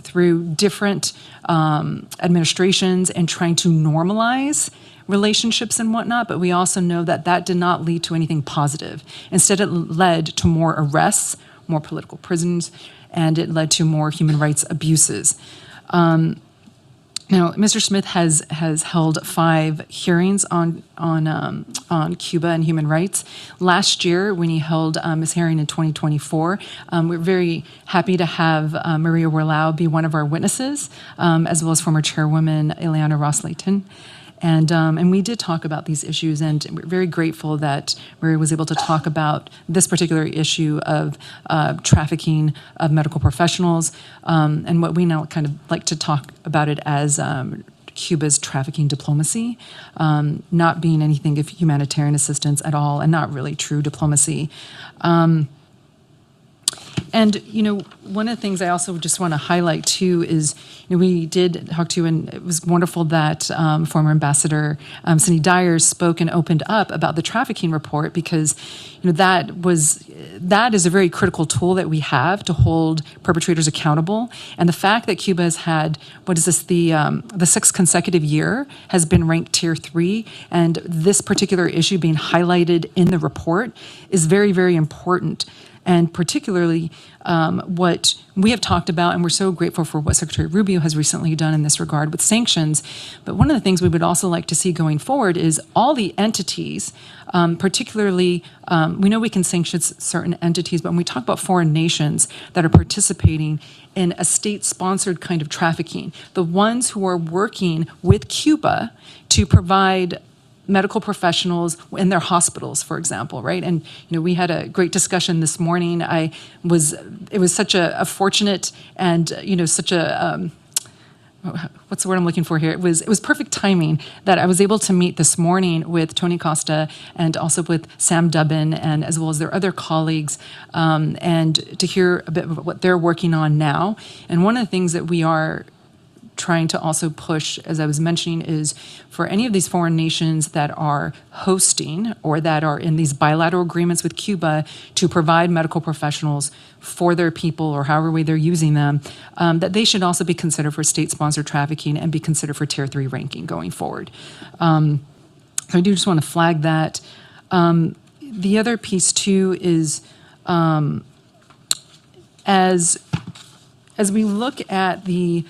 through different administrations and trying to normalize relationships and whatnot, but we also know that that did not lead to anything positive. Instead, it led to more arrests, more political prisons, and it led to more human rights abuses. Now, Mr. Smith has held 5 hearings on Cuba and human rights. Last year, when he held his hearing in 2024, we're very happy to have Maria Werlau be one of our witnesses, as well as former chairwoman Ileana Ros-Lehtinen. And we did talk about these issues, and we're very grateful that Maria was able to talk about this particular issue of trafficking of medical professionals, and what we now kind of like to talk about it as Cuba's trafficking diplomacy, not being anything of humanitarian assistance at all, and not really true diplomacy. And, one of the things I also just want to highlight too is, we did talk to, and it was wonderful that former Ambassador Cindy Dyer spoke and opened up about the trafficking report, because, that is a very critical tool that we have to hold perpetrators accountable. And the fact that Cuba has had, the sixth consecutive year has been ranked Tier 3, and this particular issue being highlighted in the report is very, very important. And particularly what we have talked about, and we're so grateful for what Secretary Rubio has recently done in this regard with sanctions. But one of the things we would also like to see going forward is all the entities, particularly, we know we can sanction certain entities, but when we talk about foreign nations that are participating in a state-sponsored kind of trafficking, the ones who are working with Cuba to provide medical professionals in their hospitals, for example, right? And we had a great discussion this morning. It was such a fortunate and such a what's the word I'm looking for here? It was perfect timing that I was able to meet this morning with Tony Costa and also with Sam Dubbin, and as well as their other colleagues, and to hear a bit about what they're working on now. And one of the things that we are trying to also push, as I was mentioning, is for any of these foreign nations that are hosting or that are in these bilateral agreements with Cuba to provide medical professionals for their people or however way they're using them, that they should also be considered for state-sponsored trafficking and be considered for Tier 3 ranking going forward. So I do just want to flag that. The other piece too is as we look at the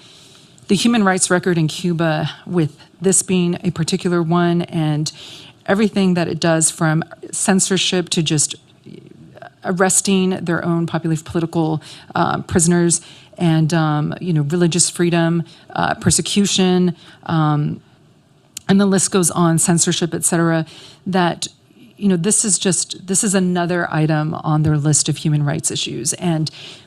human rights record in Cuba, with this being a particular one, and everything that it does from censorship to just arresting their own political prisoners, and religious freedom, persecution, and the list goes on, censorship, et cetera, that this is another item on their list of human rights issues.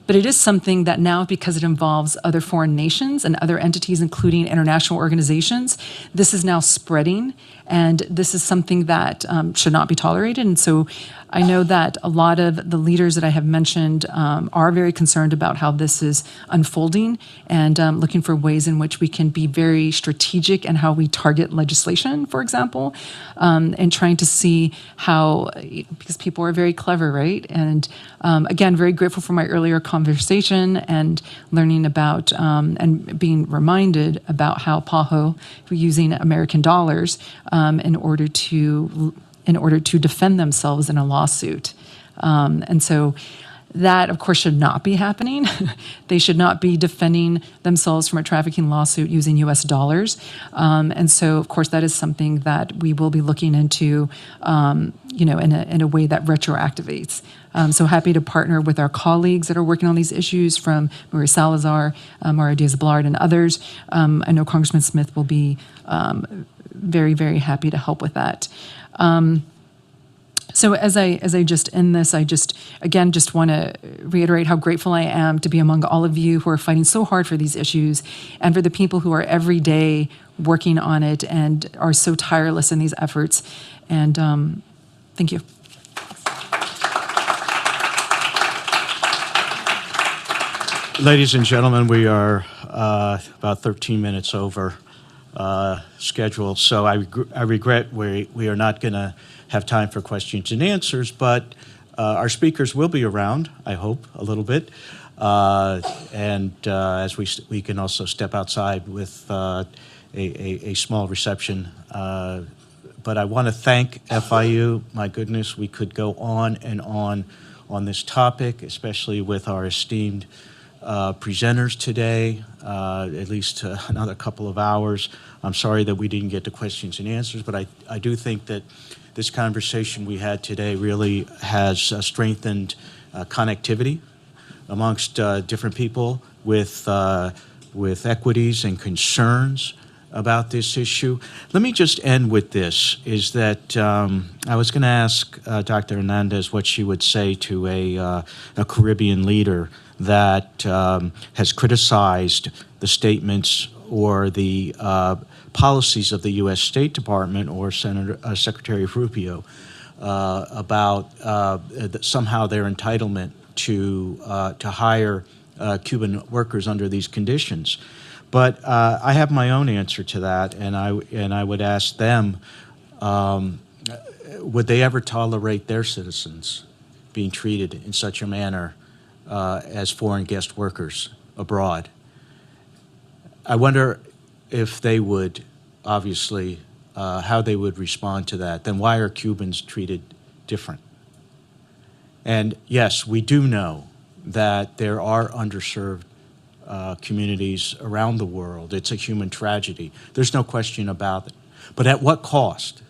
But it is something that now, because it involves other foreign nations and other entities, including international organizations, this is now spreading, and this is something that should not be tolerated. And so I know that a lot of the leaders that I have mentioned are very concerned about how this is unfolding, and looking for ways in which we can be very strategic in how we target legislation, for example, and trying to see how, because people are very clever, right? And again, very grateful for my earlier conversation and learning about and being reminded about how PAHO were using American dollars in order to defend themselves in a lawsuit. And so that, of course, should not be happening. They should not be defending themselves from a trafficking lawsuit using U.S. dollars. And so, of course, that is something that we will be looking into, in a way that retroactivates. So happy to partner with our colleagues that are working on these issues, from Maria Salazar, Maria Diaz-Balart, and others. I know Congressman Smith will be very, very happy to help with that. So as I just end this, I just want to reiterate how grateful I am to be among all of you who are fighting so hard for these issues, and for the people who are every day working on it and are so tireless in these efforts. And thank you. Ladies and gentlemen, we are about 13 minutes over schedule, so I regret we are not going to have time for questions and answers, but our speakers will be around, I hope, a little bit, and as we can also step outside with a small reception. But I want to thank FIU. My goodness, we could go on and on this topic, especially with our esteemed presenters today, at least another couple of hours. I'm sorry that we didn't get to questions and answers, but I do think that this conversation we had today really has strengthened connectivity amongst different people with equities and concerns about this issue. Let me just end with this, is that I was going to ask Dr. Hernandez what she would say to a Caribbean leader that has criticized the statements or the policies of the U.S. State Department or Secretary Rubio about somehow their entitlement to hire Cuban workers under these conditions. But I have my own answer to that, and I would ask them, would they ever tolerate their citizens being treated in such a manner as foreign guest workers abroad? I wonder if they would, obviously, how they would respond to that. Then why are Cubans treated different? And yes, we do know that there are underserved communities around the world. It's a human tragedy. There's no question about it. But at what cost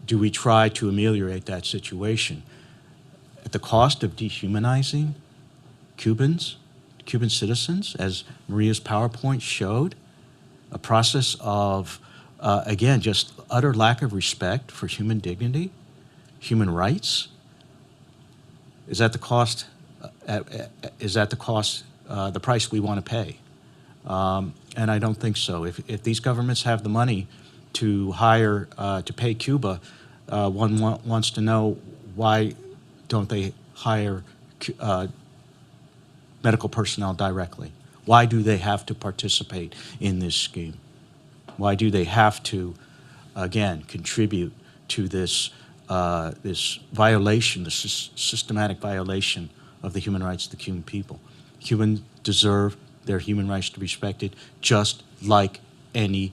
do we try to ameliorate that situation? At the cost of dehumanizing Cubans, Cuban citizens, as Maria's PowerPoint showed, a process of, again, just utter lack of respect for human dignity, human rights. Is that the cost? Is that the cost? The price we want to pay? And I don't think so. If these governments have the money to hire, to pay Cuba, one wants to know, why don't they hire medical personnel directly? Why do they have to participate in this scheme? Why do they have to, again, contribute to this this violation, this systematic violation of the human rights of the Cuban people? Cubans deserve their human rights to be respected just like any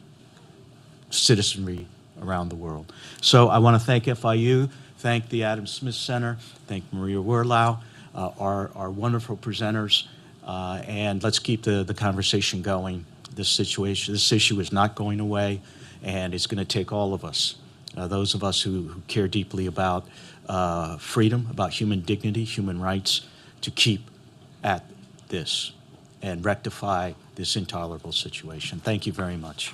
citizenry around the world. So I want to thank FIU, thank the Adam Smith Center, thank Maria Werlau, our wonderful presenters, and let's keep the conversation going. This issue is not going away, and it's going to take all of us, those of us who care deeply about freedom, about human dignity, human rights, to keep at this and rectify this intolerable situation. Thank you very much.